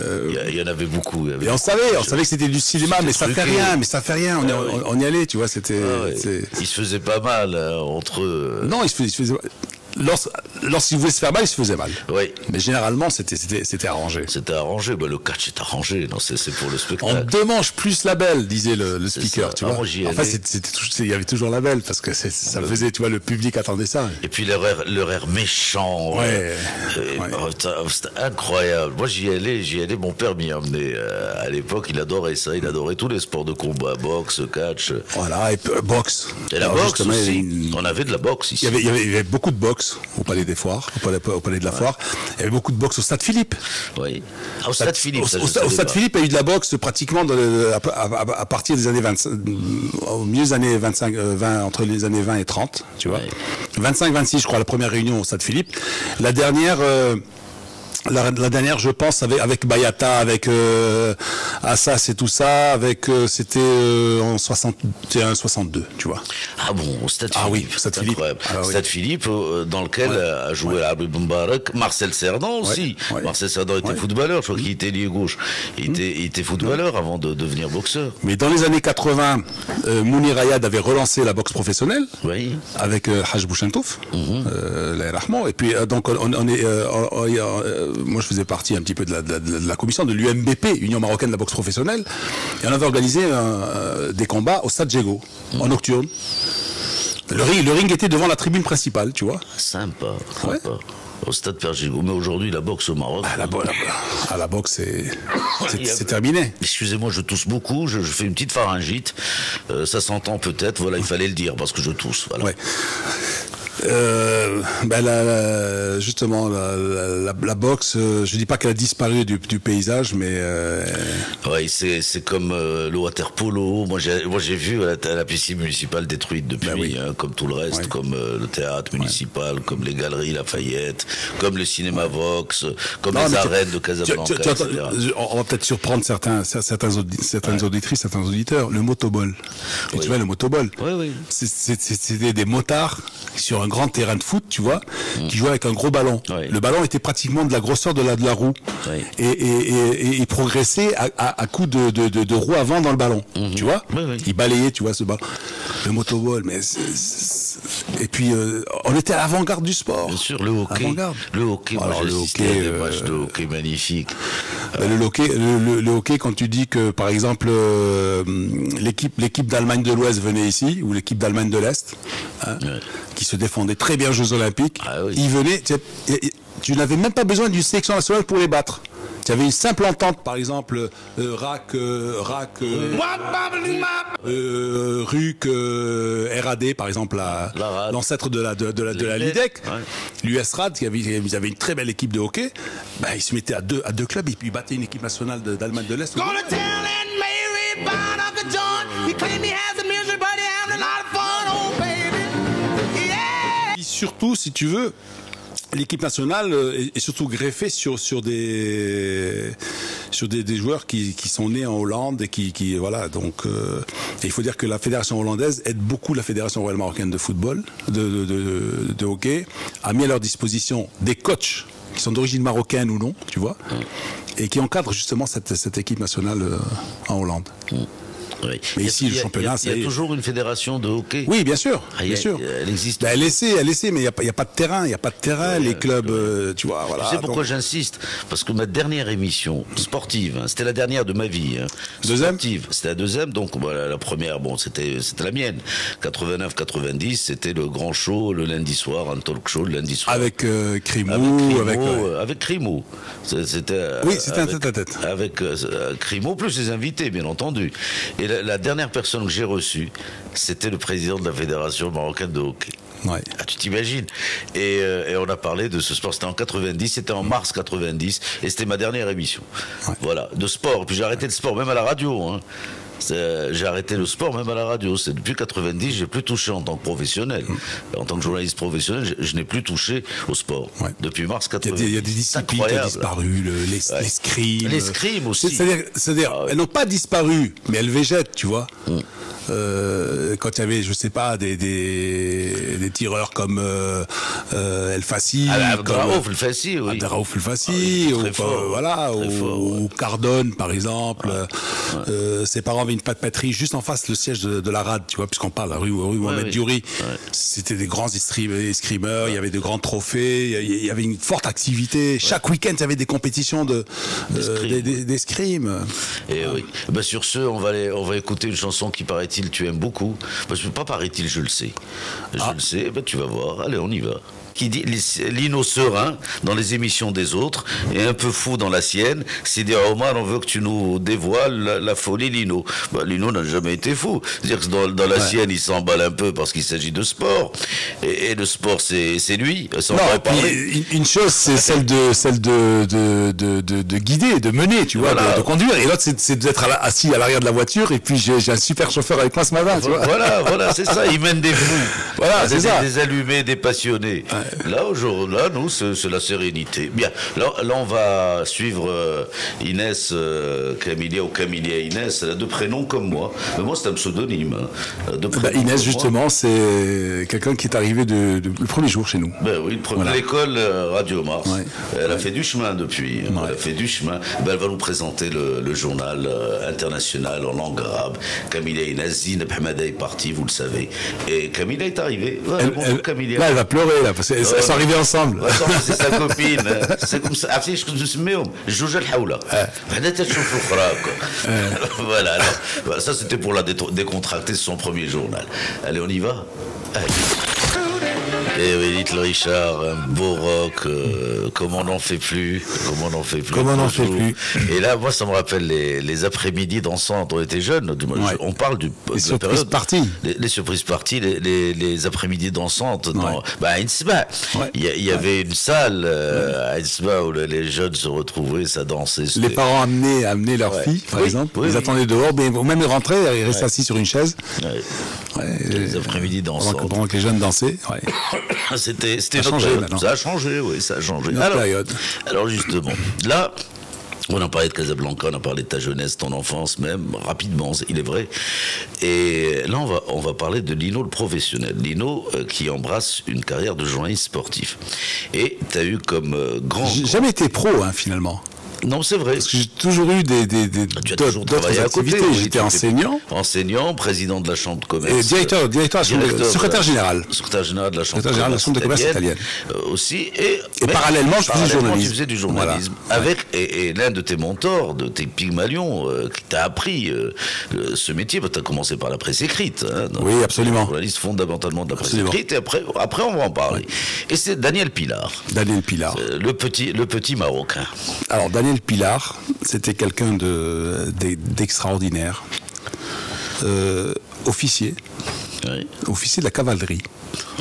Il y en avait beaucoup. Et on savait que c'était du cinéma, mais ça fait rien, on y allait, tu vois, c'était. Il se faisait pas mal entre eux. Non, il se faisait. lorsqu'il voulait se faire mal, il se faisait mal. Oui. Mais généralement, c'était arrangé. C'était arrangé. Bah, le catch est arrangé. Non, c'est pour le spectacle. En 2 manches plus la belle, disait le speaker. Ça. Tu vois. Il y avait toujours la belle parce que ça faisait, tu vois, le public attendait ça. Et puis l'horaire méchant. C'était incroyable. Moi, j'y allais. Mon père m'y emmenait. À l'époque, il adorait ça. Il adorait tous les sports de combat, boxe, catch. Voilà, et boxe. Et la boxe aussi. On avait de la boxe ici. Il y avait beaucoup de boxe au Palais des Foires, au Palais de la Foire. Il y avait beaucoup de boxe au Stade Philippe. Oui. Au Stade Philippe. Au Stade Philippe, il y a eu de la boxe pratiquement à partir des années 25, au milieu des années 25, 20, entre les années 20 et 30, tu vois. 25-26, je crois, la première réunion au Stade Philippe. La dernière, je pense, avec Bayata, avec Assas et tout ça, c'était en 61-62, tu vois. Ah bon, au Stade Philippe. Ah oui, Stade Philippe. Stade Philippe, dans lequel a joué Abdel Mbarak, Marcel Cerdan aussi. Marcel Cerdan était footballeur, je crois qu'il était lié gauche. Il était footballeur avant de devenir boxeur. Mais dans les années 80, Mounir Ayad avait relancé la boxe professionnelle. Oui. Avec Haj Bouchentouf, et puis donc moi je faisais partie un petit peu de la commission de l'UMBP, Union Marocaine de la Boxe Professionnelle, et on avait organisé des combats au Stade Diego, en nocturne. Le ring était devant la tribune principale, tu vois. Sympa. Au Stade Pergigo. Mais aujourd'hui, la boxe au Maroc... La boxe, c'est terminé. Excusez-moi, je tousse beaucoup, je fais une petite pharyngite. Ça s'entend peut-être, voilà, il fallait le dire, parce que je tousse. Voilà. Ouais. Justement, la boxe, je dis pas qu'elle a disparu du paysage, mais oui, c'est comme le water polo. Moi, j'ai vu la piscine municipale détruite depuis, comme tout le reste, comme le théâtre municipal, comme les galeries Lafayette, comme le cinéma Vox, comme les arènes de Casablanca, etc. On va peut-être surprendre certaines auditrices, certains auditeurs. Le motoball. Et tu vois, le motoball. Oui. C'était des motards sur un grand terrain de foot, tu vois, qui jouait avec un gros ballon. Oui. Le ballon était pratiquement de la grosseur de la roue. Oui. Et il progressait à coups de roue avant dans le ballon. Tu vois. Oui. Il balayait, tu vois, ce ballon. Le motoball, mais et puis on était à l'avant-garde du sport. Bien sûr, le hockey. Le hockey, moi j'ai assisté à des matchs de hockey magnifiques. Le hockey, quand tu dis que par exemple l'équipe d'Allemagne de l'Ouest venait ici, ou l'équipe d'Allemagne de l'Est, qui se défendait très bien aux Jeux Olympiques, ils venaient, tu n'avais même pas besoin d'une sélection nationale pour les battre. Tu avais une simple entente, par exemple, RAC, RUC, RAD, par exemple, l'ancêtre de la LIDEC, l'USRAD, ils avaient une très belle équipe de hockey. Ils se mettaient à deux clubs et puis ils battaient une équipe nationale d'Allemagne de l'Est. Surtout, si tu veux, l'équipe nationale est surtout greffée sur des joueurs qui sont nés en Hollande et qui voilà, donc il faut dire que la fédération hollandaise aide beaucoup la fédération royale marocaine de football, de hockey, a mis à leur disposition des coachs qui sont d'origine marocaine ou non, tu vois, et qui encadrent justement cette équipe nationale en Hollande. Oui. Mais ici, le championnat, il y a toujours une fédération de hockey. Oui, bien sûr. Bien sûr. Elle existe. Elle essaie, mais il n'y a pas de terrain. Il n'y a pas de terrain. Les clubs, tu vois, voilà. Tu sais pourquoi j'insiste? Parce que ma dernière émission sportive, c'était la dernière de ma vie. Deuxième? C'était la deuxième, donc voilà, la première, c'était la mienne. 89-90, c'était le grand show le lundi soir, un talk show le lundi soir. Avec Crimo. Avec Crimo. C'était un tête-à-tête. Avec Crimo, plus les invités, bien entendu. Et la dernière personne que j'ai reçue, c'était le président de la Fédération marocaine de hockey. Ouais. Ah, tu t'imagines, et on a parlé de ce sport, c'était en 90, c'était en mars 90, et c'était ma dernière émission. Ouais. Voilà, de sport. Puis j'ai arrêté le sport, même à la radio. J'ai arrêté le sport même à la radio. C'est depuis 90, j'ai plus touché en tant que professionnel. En tant que journaliste professionnel, je n'ai plus touché au sport. Ouais. Depuis mars 90. Il y a des disciplines qui ont disparu, l'escrime. L'escrime aussi. C'est-à-dire elles n'ont pas disparu, mais elles végètent, tu vois. quand il y avait, je sais pas, des tireurs comme El Fassi, Abderraouf El Fassi, oui. Abderraouf El Fassi, ou Cardone par exemple. Ses parents avaient une papeterie juste en face le siège de la RAD, tu vois, puisqu'on parle de la rue Mohamed Diouri. C'était des grands escrimeurs, il y avait de grands trophées, il y avait une forte activité. Chaque week-end, il y avait des compétitions d'escrime. Et oui. Ben, sur ce, on va écouter une chanson qui, paraît-il, tu aimes beaucoup. Parce que pas paraît-il, je le sais. Je le sais, ben, tu vas voir. Allez, on y va. Qui dit Lino serein dans les émissions des autres et un peu fou dans la sienne. Sidi Omar, on veut que tu nous dévoiles la folie Lino. Bah, Lino n'a jamais été fou. C'est-à-dire que dans la sienne, il s'emballe un peu parce qu'il s'agit de sport. Et le sport, c'est lui. Ça, une chose, c'est celle de guider, de mener, tu vois, de conduire. Et l'autre, c'est d'être assis à l'arrière de la voiture. Et puis, j'ai un super chauffeur avec moi ce matin. Tu vois. Voilà, c'est ça. Il mène des fous. Voilà, c'est ça. Des allumés, des passionnés. Ouais. Là, nous, c'est la sérénité. Bien, là, on va suivre Inès Camilia ou Camilia Inès. Elle a deux prénoms comme moi. Mais moi, c'est un pseudonyme. Inès, justement, c'est quelqu'un qui est arrivé le premier jour chez nous. Ben oui, l'école Radio Mars. Ouais. Elle a fait du chemin depuis. Ouais. Elle a fait du chemin. Ben, elle va nous présenter le journal international en langue arabe. Camilia Inès, Zineb Hamada est partie, vous le savez. Et Camilia est arrivée. Camilia. Là, elle va pleurer, là, parce qu'elles sont arrivées ensemble. Ouais, c'est sa copine. C'est comme ça. عرفتي شكون نسميهم الجوج الحولة. بعدا تشوفوا الأخرى. Voilà. Alors, ça, c'était pour la décontracter son premier journal. Allez, on y va. Allez. Et oui, Little Richard, un beau rock, comment on n'en fait plus. Et là, moi, ça me rappelle les après-midi dansantes. On était jeunes, on parle de la période. Les surprises parties, les après-midi dansantes. À Insba, il y avait une salle à Insba où les jeunes se retrouvaient, ça dansait. Les parents amenaient leurs filles, par exemple. Ils attendaient dehors, mais même ils rentraient, ils restaient assis sur une chaise. Les après-midi dansantes. Pendant que les jeunes dansaient. C'était ça a changé maintenant. Ça a changé, oui, ça a changé. Alors justement, là, on a parlé de Casablanca, on a parlé de ta jeunesse, ton enfance même, rapidement, il est vrai. Et là, on va parler de Lino le professionnel. Lino qui embrasse une carrière de journaliste sportif. Et tu as eu comme J'ai jamais été pro, finalement. Non, c'est vrai. Parce que j'ai toujours eu d'autres activités. J'étais enseignant. Enseignant, président de la chambre de commerce. Et secrétaire général. Secrétaire général de la chambre de commerce italienne. Aussi. Et parallèlement, je faisais du journalisme. Tu faisais du journalisme. Voilà. Et l'un de tes mentors, de tes Pygmalions, qui t'a appris ce métier, tu as commencé par la presse écrite. Oui, absolument. Journaliste fondamentalement de la presse écrite. Et après, on va en parler. Et c'est Daniel Pilar. Daniel Pilar. Le petit Marocain. Alors, Daniel Pilar, c'était quelqu'un d'extraordinaire. Officier. Oui. Officier de la cavalerie.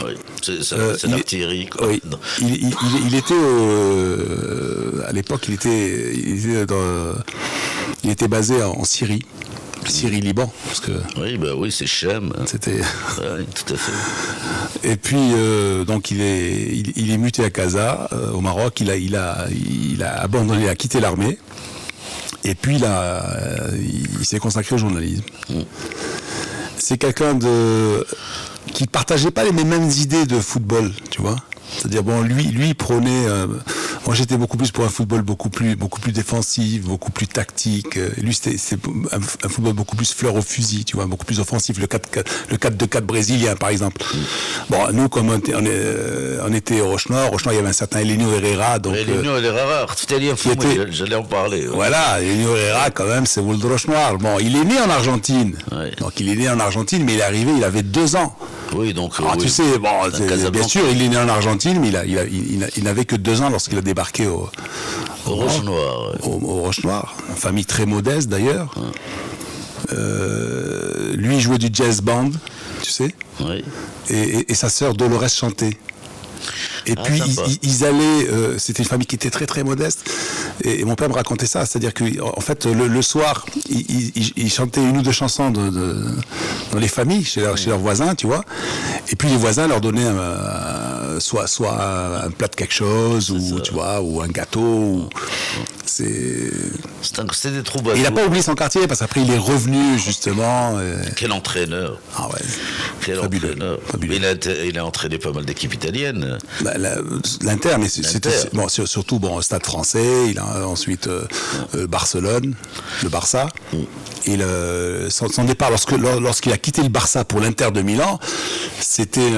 Oui, c'est l'artillerie. Oui. Il était à l'époque, il était basé en Syrie. Syrie-Liban, parce que oui, c'est Chem. C'était. Oui, tout à fait. Et puis donc il est muté à Casa, au Maroc. Il a abandonné, il a quitté l'armée. Et puis il s'est consacré au journalisme. C'est quelqu'un qui partageait pas les mêmes idées de football, tu vois. C'est-à-dire lui il prônait. Moi j'étais beaucoup plus pour un football beaucoup plus défensif, beaucoup plus tactique. Lui c'est un football beaucoup plus fleur au fusil, tu vois, beaucoup plus offensif. Le 4-2-4 brésilien par exemple. Bon, nous comme on était au Roche-Noir, il y avait un certain Elenio Herrera. Elenio Herrera, j'allais en parler. Ouais. Voilà, Elenio Herrera quand même, c'est vous le Roche-Noir. Bon, il est né en Argentine. Ouais. Donc il est né en Argentine, mais il est arrivé, il avait 2 ans. Oui, donc. Tu sais, bien sûr, il est né en Argentine, mais il n'avait que 2 ans lorsqu'il a débarqué au Roche-Noir. Au Roche-Noir. Une famille très modeste d'ailleurs. Lui, il jouait du jazz band, tu sais. Oui. Et sa sœur Dolores chantait. Et puis ils allaient, c'était une famille qui était très très modeste, et mon père me racontait ça, c'est-à-dire que en fait le soir ils chantaient 1 ou 2 chansons dans les familles chez leurs voisins, tu vois, et puis les voisins leur donnaient soit un plat de quelque chose, ou tu vois, ou un gâteau. C'est des troubadours. Il n'a pas oublié son quartier parce qu'après il est revenu justement. Quel entraîneur. Ah ouais. Quel entraîneur. Il a entraîné pas mal d'équipes italiennes. L'Inter, mais c'était bon, surtout Stade Français. Il a ensuite Barcelone, le Barça. Et son départ lorsqu'il a quitté le Barça pour l'Inter de Milan, c'était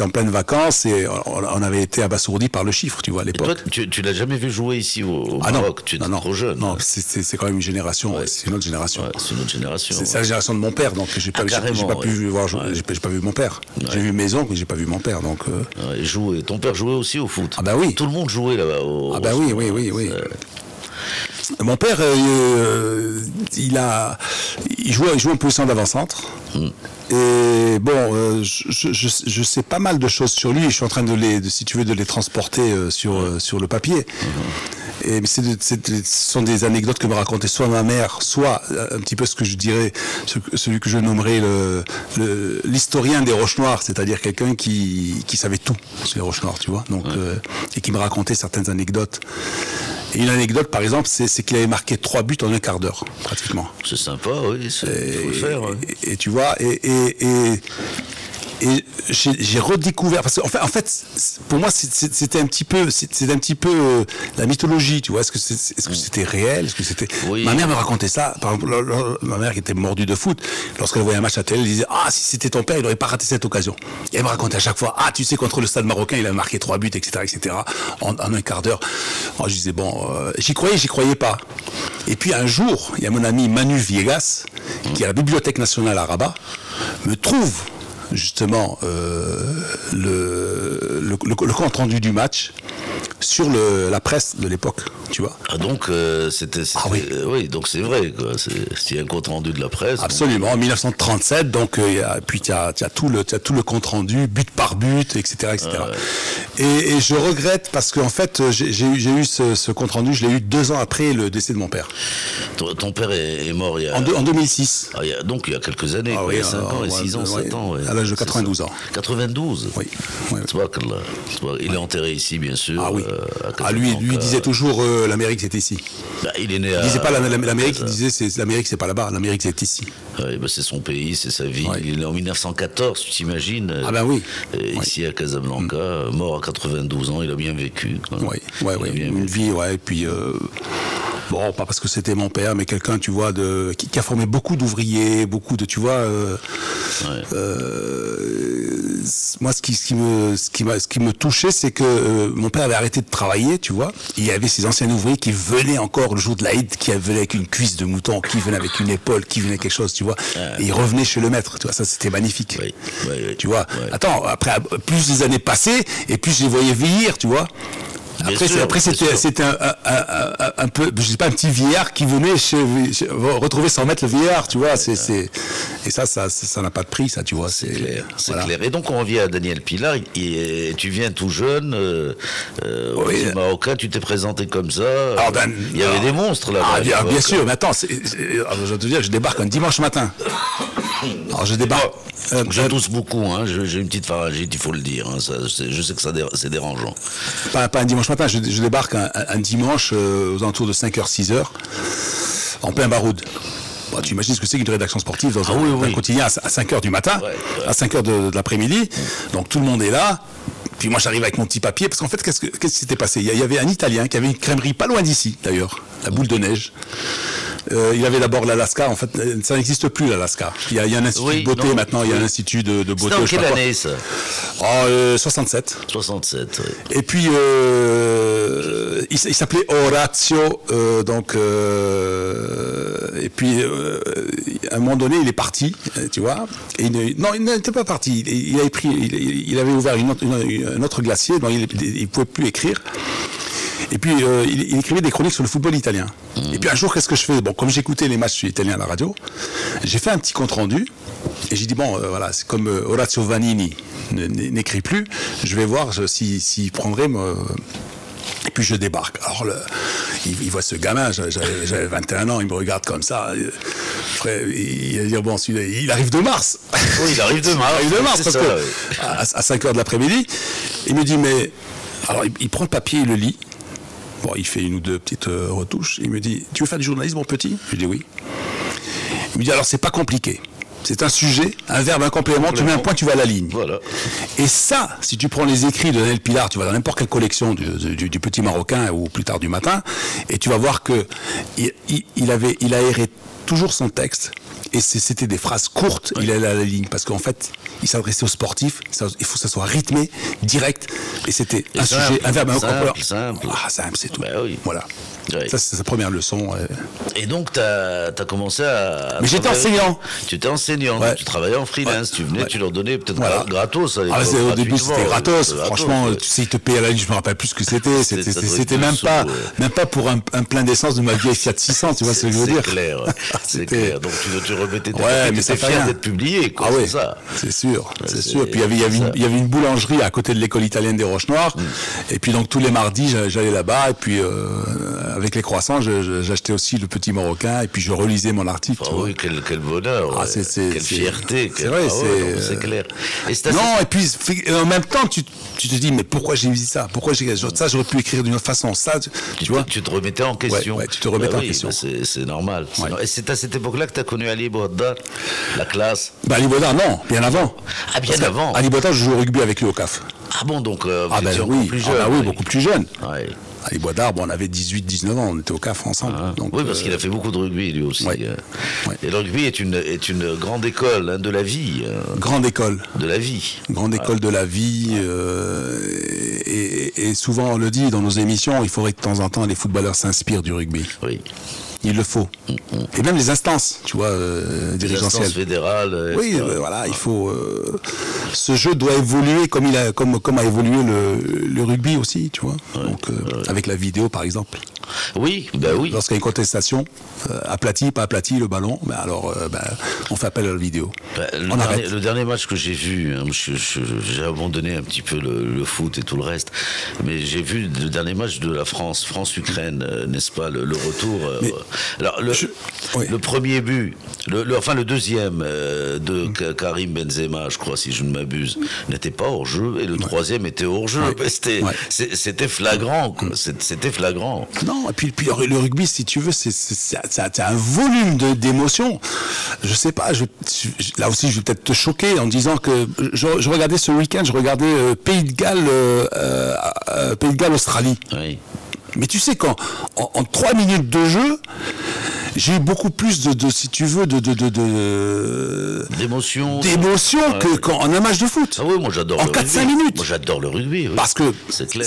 en pleine vacances et on avait été abasourdi par le chiffre, tu vois, à l'époque. Et toi, tu l'as jamais vu jouer ici au Maroc? Tu es trop jeune. Non, c'est quand même une génération. Ouais. C'est une autre génération. Ouais, c'est une autre génération. C'est la génération de mon père, donc j'ai pas pu voir jouer. J'ai pas vu mon père. Ouais. J'ai vu mes oncles, mais j'ai pas vu mon père, donc. Ton père jouait aussi au foot. Ah bah oui. Tout le monde jouait là-bas. Oui. Mon père, il jouait en position d'avant-centre. Et bon, je sais pas mal de choses sur lui. Je suis en train de les transporter sur le papier. Et ce sont des anecdotes que me racontait soit ma mère, soit un petit peu ce que je dirais, celui que je nommerais l'historien des Roches Noires, c'est-à-dire quelqu'un qui savait tout sur les Roches Noires, tu vois. Donc, et qui me racontait certaines anecdotes. Et une anecdote, par exemple, c'est qu'il avait marqué 3 buts en un quart d'heure, pratiquement. C'est sympa, oui, il faut le faire. Ouais. Et tu vois, et j'ai redécouvert, parce qu'en fait, pour moi, c'était un petit peu la mythologie, tu vois. Est-ce que c'était réel? Est-ce que c'était... Oui. Ma mère me racontait ça. Par exemple, ma mère qui était mordue de foot, lorsqu'elle voyait un match à télé, elle disait, si c'était ton père, il n'aurait pas raté cette occasion. Et elle me racontait à chaque fois, tu sais, contre le Stade marocain, il a marqué 3 buts, etc., en un quart d'heure. Alors, je disais, j'y croyais pas. Et puis un jour, il y a mon ami Manu Viegas, qui est à la Bibliothèque nationale à Rabat, me trouve justement le compte rendu du match sur la presse de l'époque, tu vois. Donc c'était oui, donc c'est vrai quoi. C'est un compte rendu de la presse. Absolument, en 1937. Donc puis tu as tout le compte rendu, but par but, etc. Et je regrette parce qu'en fait j'ai eu ce compte rendu, je l'ai eu 2 ans après le décès de mon père. Ton père est mort en 2006. Donc il y a quelques années, il y a 5 ans et 6 ans, 7 ans. À l'âge de 92 ans. 92. Oui. Il est enterré ici, bien sûr. Ah oui. Lui il disait toujours l'Amérique c'est ici. Il est né il disait pas l'Amérique, il disait l'Amérique c'est pas là-bas, l'Amérique c'est ici. C'est son pays, c'est sa vie. Il est né en 1914, tu t'imagines. Oui. Ici à Casablanca, mort à 92 ans, il a bien vécu. Oui. Une vie, et puis pas parce que c'était mon père, mais quelqu'un, tu vois, qui a formé beaucoup d'ouvriers, beaucoup de, tu vois. Moi, ce qui me touchait, c'est que mon père avait arrêté de travailler, tu vois. Il y avait ces anciens ouvriers qui venaient encore le jour de l'Aïd, qui venaient avec une cuisse de mouton, qui venaient avec une épaule, qui venaient quelque chose, tu vois. Et ils revenaient chez le maître, tu vois. Ça, c'était magnifique. Tu vois. Attends, après, plus les années passaient, et plus je les voyais vieillir, tu vois. Après, c'était un peu, je sais pas, un petit vieillard qui venait retrouver sans maître le vieillard, tu vois. Et ça n'a pas de prix, ça, tu vois. C'est clair. Et donc on revient à Daniel Pilar. Et tu viens tout jeune au Marocain, tu t'es présenté comme ça. Il y avait des monstres là-bas. Bien sûr, mais attends, je vais te dire, je débarque un dimanche matin. Alors je débarque. J'en tousse beaucoup, hein. J'ai une petite pharyngite, il faut le dire. Hein. Je sais que c'est dérangeant. Pas un dimanche matin, je débarque un dimanche aux alentours de 5h, 6h, en plein baroud. Tu imagines ce que c'est qu'une rédaction sportive dans un quotidien à 5h du matin, à 5h de l'après-midi. Donc tout le monde est là. Puis moi j'arrive avec mon petit papier, parce qu'en fait qu'est-ce qui s'était passé? Il y avait un Italien qui avait une crèmerie pas loin d'ici d'ailleurs, la Boule de Neige. Il y avait d'abord l'Alaska, en fait ça n'existe plus l'Alaska. Il y a un institut de beauté maintenant, il y a un institut de beauté. C'était en quelle année ça? 67. 67, oui. Et puis il s'appelait Orazio, et puis à un moment donné il est parti, tu vois. Non, il n'était pas parti. Il avait ouvert un autre glacier, donc il ne pouvait plus écrire. Et puis il écrivait des chroniques sur le football italien. Et puis un jour, qu'est-ce que je fais? Comme j'écoutais les matchs italiens à la radio, j'ai fait un petit compte rendu et j'ai dit voilà, c'est comme Orazio Vanini n'écrit plus, je vais voir s'il prendrait. puis je débarque. Alors il voit ce gamin, j'avais 21 ans, il me regarde comme ça. Après, il va dire, bon, celui-là, il arrive de Mars. Oui, il arrive de Mars. Il arrive de Mars, parce ça, que oui. à 5h de l'après-midi, il me dit, mais... Alors il prend le papier, il le lit. Bon, il fait une ou deux petites retouches. Il me dit, tu veux faire du journalisme, mon petit? Je dis oui. Il me dit, alors c'est pas compliqué. C'est un sujet, un verbe, un complément, tu mets un point, tu vas à la ligne. Voilà. Et ça, si tu prends les écrits de Daniel Pilar, tu vas dans n'importe quelle collection du Petit Marocain ou plus tard du Matin, et tu vas voir que il aérait toujours son texte. Et c'était des phrases courtes, il allait à la ligne, parce qu'en fait, il s'adressait aux sportifs, il faut que ça soit rythmé, direct, et c'était un sujet, un verbe, un complément. Simple. Ah, simple, c'est tout. Ben oui. Voilà. Oui. Ça, c'est sa première leçon. Et donc, tu as commencé à... Mais j'étais enseignant. Tu étais enseignant, Ouais. Tu travaillais en freelance, tu venais, tu leur donnais peut-être gratos. Au début, c'était gratos. Franchement, tu sais, ils te payaient à la ligne, je me rappelle plus ce que c'était. C'était même pas pour un plein d'essence de ma vieille Fiat 600, tu vois ce que je veux dire. C'est clair, c'est clair. Donc, tu remettais tes papiers, mais ça fait fier rien d'être publié, quoi, ah oui, c'est ça. C'est sûr, c'est sûr. Puis il y avait une boulangerie à côté de l'école italienne des Roches-Noires. Et puis donc tous les mardis, j'allais là-bas. Et puis avec les croissants, j'achetais aussi le Petit Marocain. Et puis je relisais mon article. Oh oui, quel bonheur. Ah, quelle fierté. C'est vrai, c'est clair. Non, et puis en même temps, tu te dis, mais pourquoi j'ai vu ça? Pourquoi ça, j'aurais pu écrire d'une autre façon. Ça, tu vois. Tu te remettais en question. Ouais, tu te remettais en question. C'est normal. Et c'est à cette époque-là que tu as connu Ali Bouaddar, la classe? Ali Bouaddar, non, bien avant. Ah, bien avant. Ali Bouaddar, je joue au rugby avec lui au CAF. Ah bon, donc vous étiez encore plus jeune. Oui, beaucoup plus jeune. Ouais. Ali Bouaddar, on avait 18-19 ans, on était au CAF ensemble. Donc, oui, parce qu'il a fait beaucoup de rugby, lui aussi. Ouais. Et le rugby est une grande école de la vie. Grande école. De la vie. Grande école de la vie. Et souvent, on le dit dans nos émissions, il faudrait que de temps en temps, les footballeurs s'inspirent du rugby. Oui. Il le faut. Et même les instances, tu vois, dirigentielles. Les instances fédérales. Oui, voilà, il faut... ce jeu doit évoluer comme a évolué le rugby aussi, tu vois. Donc, avec la vidéo, par exemple. Oui, ben oui. Lorsqu'il y a une contestation, aplati, pas aplati le ballon, ben alors on fait appel à la vidéo. Le dernier match que j'ai vu, j'ai abandonné un petit peu le foot et tout le reste, mais j'ai vu le dernier match de la France-Ukraine, n'est-ce pas, le retour. Alors le premier but, le deuxième de Karim Benzema, je crois, si je ne m'abuse, n'était pas hors jeu, et le troisième était hors jeu. C'était flagrant, quoi. C'était flagrant. Non, et puis le rugby, si tu veux, c'est un volume d'émotions. Je sais pas, là aussi, je vais peut-être te choquer en disant que je regardais ce week-end, Pays de Galles, Australie. Oui. Mais tu sais qu'en 3 minutes de jeu, j'ai eu beaucoup plus si tu veux, d'émotion qu'en un match de foot. Ah oui, moi j'adore en 4-5 minutes. Moi j'adore le rugby. Oui. Parce que c'est clair.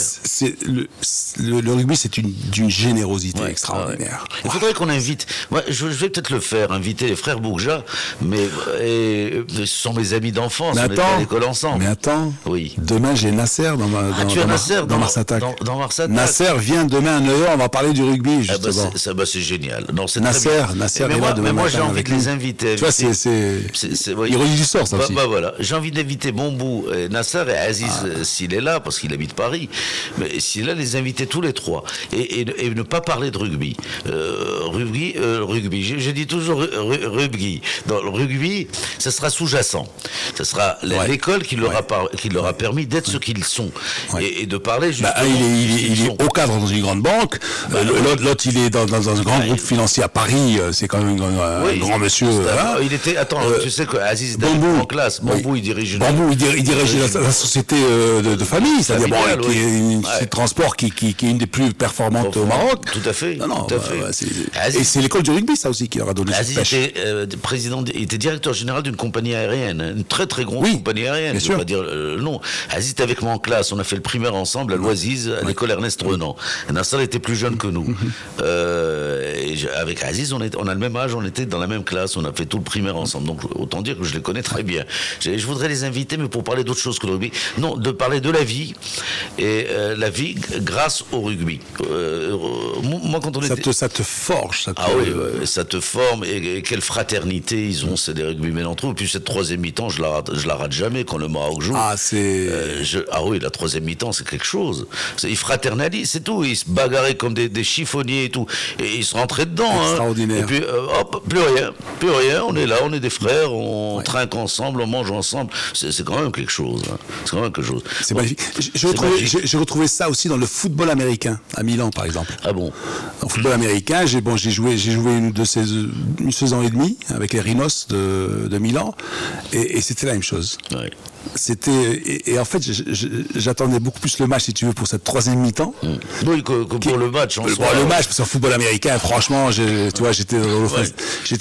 Le rugby, c'est d'une générosité extraordinaire. Il faudrait qu'on invite. Moi, je vais peut-être le faire, inviter les frères Bourja, mais ce sont mes amis d'enfance. On était à l'école ensemble. Mais attends. Oui. Demain, j'ai Nasser dans Mars Attack. Dans Mars Attack. Nasser vient demain à 9h, on va parler du rugby, justement. C'est génial. Non, c'est Nasser est là demain. Mais moi, j'ai envie de les inviter. Tu vois, ironie du sort, ça aussi. Voilà. J'ai envie d'inviter Bombou, Nasser et Aziz, s'il est là, parce qu'il habite Paris. Mais s'il est là, les inviter tous les trois. Et ne pas parler de rugby. Rugby. Je dis toujours rugby. Dans le rugby, ça sera sous-jacent. Ça sera l'école qui leur a permis d'être ce qu'ils sont. Et de parler justement. Il est au cadre dans une grande banque. L'autre, il est dans un grand groupe financier à Paris. C'est quand même un grand monsieur. Il était. Attends, tu sais qu'Aziz était en classe. Bombou, il dirige. Il dirige la société de famille, c'est-à-dire qui est une société de transport qui est une des plus performantes au Maroc. Tout à fait. Et c'est l'école du rugby, ça aussi, qui leur a donné cette pêche. Il était directeur général d'une compagnie aérienne, une très très grande compagnie aérienne. Je ne vais pas dire le nom. Aziz était avec moi en classe. On a fait le primaire ensemble à Loisiz, à l'école Ernest Renan. Nasser était plus jeune que nous. Avec Aziz, Aziz, on a le même âge, on était dans la même classe, on a fait tout le primaire ensemble. Donc autant dire que je les connais très bien. Je voudrais les inviter, mais pour parler d'autre chose que le rugby. Non, de parler de la vie. Et la vie grâce au rugby. Moi, quand on était... Ça te forge. Ça te forme. Et quelle fraternité ils ont, c'est des rugbymen entre eux. Et puis cette troisième mi-temps, je la rate jamais quand le Maroc joue. Oui, la troisième mi-temps, c'est quelque chose. Ils fraternalisent, c'est tout. Ils se bagarraient comme des chiffonniers et tout. Et ils se rentraient dedans. Extraordinaire. Et puis, plus rien. On est là, on est des frères, on trinque ensemble, on mange ensemble. C'est quand même quelque chose. C'est quand même quelque chose. C'est magnifique. J'ai retrouvé ça aussi dans le football américain, à Milan, par exemple. Ah bon? En football américain, j'ai joué une saison et demie avec les Rhinos de Milan, et c'était la même chose. Ouais. Et en fait, j'attendais beaucoup plus le match, si tu veux, pour cette troisième mi-temps. Oui, que pour le match. Le match, parce qu'en football américain, franchement, tu vois, j'étais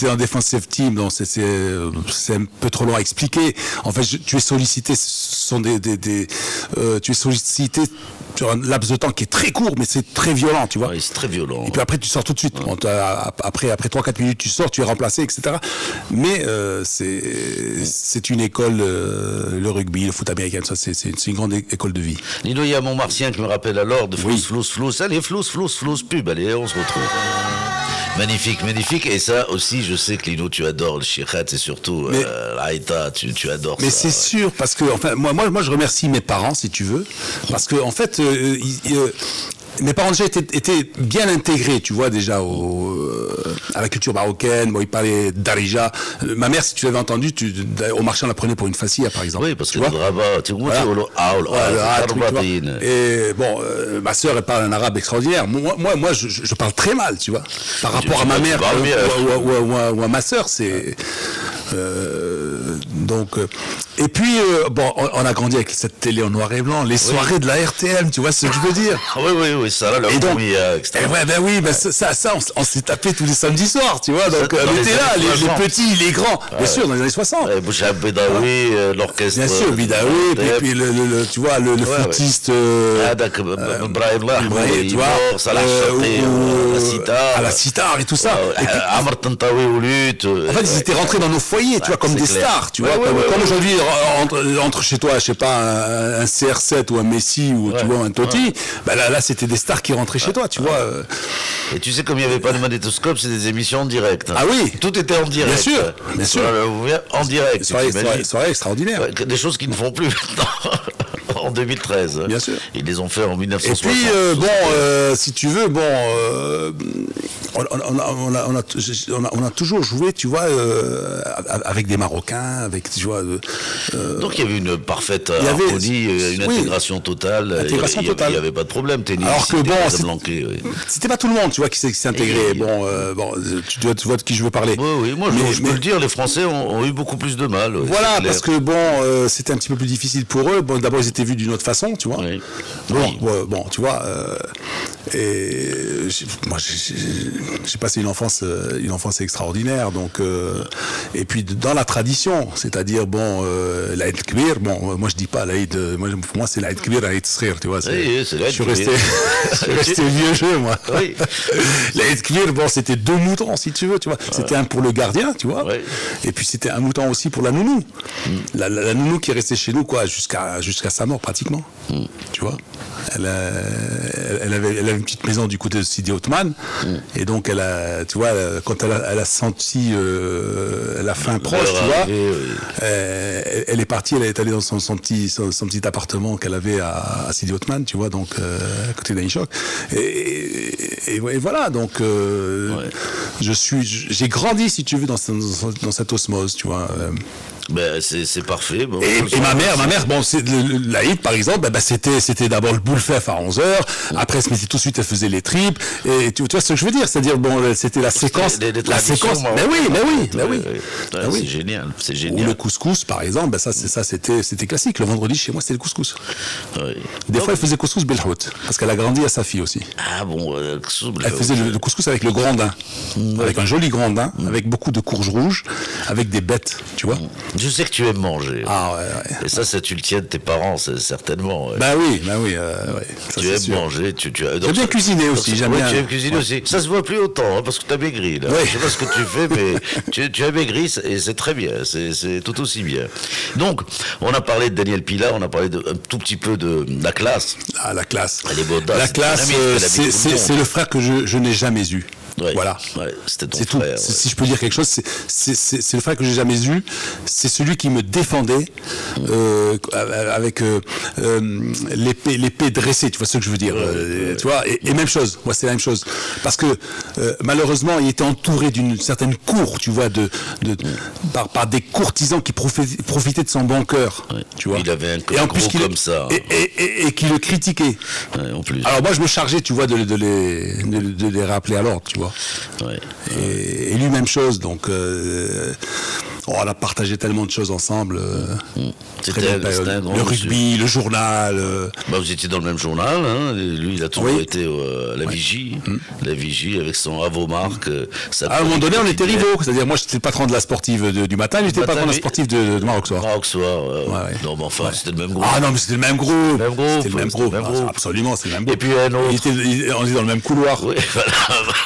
dans defensive team, donc c'est un peu trop long à expliquer. En fait, tu es sollicité, tu es sollicité sur un laps de temps qui est très court, mais c'est très violent, tu vois. Oui, c'est très violent. Et puis après, tu sors tout de suite. Bon, après 3-4 minutes, tu sors, tu es remplacé, etc. Mais c'est une école, le rugby, le foot américain, ça, c'est une grande école de vie. Nino, il y a mon martien qui me rappelle alors de flous. Allez, flous, pub, allez, on se retrouve. Magnifique. Et ça aussi, je sais que Lino, tu adores le shirkat et surtout l'Aïta, tu adores ça. Mais c'est sûr, parce que enfin, moi, je remercie mes parents, si tu veux, parce que en fait, mes parents déjà étaient bien intégrés, tu vois, déjà à la culture marocaine. Bon, ils parlaient d'Arija. Ma mère, si tu l'avais entendu, au marché, on la prenait pour une fassia, par exemple. Oui, parce que le rabat, tu vois. Et bon, ma sœur, elle parle un arabe extraordinaire. Moi, je parle très mal, tu vois. Par rapport à ma mère ou à ma sœur, c'est... et puis, on a grandi avec cette télé en noir et blanc, les soirées de la RTM, tu vois ce que je veux dire? Oui, ça là, ça, on s'est tapé tous les samedis soirs, tu vois, donc on était là, les petits, les grands, bien sûr, dans les années 60. Bouchab Bedaoui, l'orchestre. Bien sûr, Bedaoui, puis tu vois, le flûtiste. Brahim Lahmoui, tu vois, Salah Chati, à la sitar et tout ça. Amr Tantawi au luth. En fait, ils étaient rentrés dans nos foyers, tu vois, comme des stars, tu vois, comme aujourd'hui, entre chez toi, je sais pas, un CR7 ou un Messi ou tu vois, un Totti, là, c'était des stars qui rentraient chez toi, tu vois. Et tu sais, comme il n'y avait pas de magnétoscope, c'est des émissions en direct. Ah oui. Tout était en direct. Bien sûr. En direct. Soirée extraordinaire. Des choses qui ne font plus maintenant. En 2013. Bien sûr. Ils les ont fait en 1960. Et puis, si tu veux, on a toujours joué, tu vois, avec des Marocains, avec, tu vois... Donc il y avait une parfaite harmonie, une intégration totale. Il n'y avait pas de problème. Alors que c'était pas tout le monde, tu vois, qui s'est intégré. Tu vois de qui je veux parler. Oui, moi je peux le dire, les Français ont eu beaucoup plus de mal. Voilà, parce que c'était un petit peu plus difficile pour eux. Bon, d'abord ils étaient vus d'une autre façon, tu vois. Oui. Tu vois. Et moi, j'ai passé une enfance extraordinaire. Donc, et puis dans la tradition, c'est-à-dire l'Aïd Kbir. Moi je dis pas l'Aïd. Pour moi c'est l'Aïd Kbir, l'Aïd Srir, tu vois. Je suis resté vieux jeu, moi. Oui. L'Aïd Kbir, c'était 2 moutons, si tu veux, tu vois. C'était un pour le gardien, tu vois. Oui. Et puis c'était un mouton aussi pour la nounou. La nounou qui est restée chez nous, quoi, jusqu'à sa mort pratiquement. Tu vois. Elle avait une petite maison du côté de Sidi Othman, et donc tu vois, quand elle a senti la fin proche, tu vois, elle est partie, elle est allée dans son petit appartement qu'elle avait à Sidi Othman, tu vois, donc à côté d'Aïchok, et voilà, donc j'ai grandi, si tu veux, dans cette osmose, tu vois. C'est parfait. Et ma mère, l'Aïd, par exemple, c'était d'abord le boule-fef à 11h, après, elle se mettait tout de suite, elle faisait les tripes, et tu vois ce que je veux dire, c'est-à-dire, c'était la séquence. La séquence. Mais oui. C'est génial. Ou le couscous, par exemple, c'était classique. Le vendredi, chez moi, c'était le couscous. Oui. Des fois, elle faisait couscous belhout, parce qu'elle a grandi à sa fille aussi. Ah bon, elle faisait le couscous avec le grand daim, avec un joli grand daim, avec beaucoup de courges rouges, avec des bêtes, tu vois. Je sais que tu aimes manger. Ah ouais. Et ça tu le tiens de tes parents, certainement. Ouais. Bah oui. Tu aimes manger, tu as... J'aime bien cuisiner aussi, j'aime bien. Tu aimes cuisiner aussi. Ça se voit plus autant, parce que tu as maigri, là. Je sais pas ce que tu fais, mais tu as maigri, et c'est très bien, c'est tout aussi bien. Donc, on a parlé de Daniel Pilar, on a parlé un tout petit peu de la classe. Ah, la classe. Elle est baudasse. La classe, c'est le frère que je n'ai jamais eu. Ouais, voilà. Ouais, c'était ton c'est frère. Tout. Si je peux dire quelque chose, c'est le frère que j'ai jamais eu. C'est celui qui me défendait avec l'épée dressée. Tu vois ce que je veux dire tu vois. Et même chose. Moi, c'est la même chose. Parce que malheureusement, il était entouré d'une certaine cour, tu vois, par des courtisans qui profitaient de son bon cœur. Ouais. Tu vois. Il avait un cœur gros comme ça. Et qui le critiquaient. Ouais, en plus. Alors moi, je me chargeais, tu vois, de les rappeler à l'ordre, tu vois. Ouais. Et lui, même chose. Donc, on a partagé tellement de choses ensemble. C'était un grand le rugby, le journal. Bah, vous étiez dans le même journal. Hein. Lui, il a toujours été à la Vigie. La Vigie avec son Avomarque. À un moment donné, on était rivaux. C'est-à-dire, moi, j'étais le patron de la sportive du matin, lui, j'étais le patron de la sportive de Maroc Soir. Maroc Soir, non, mais enfin, c'était le même groupe. Ah non, mais c'était le même groupe. C'était le même groupe. Absolument, c'est le même groupe. Et puis un autre. On était dans le même couloir. Oui,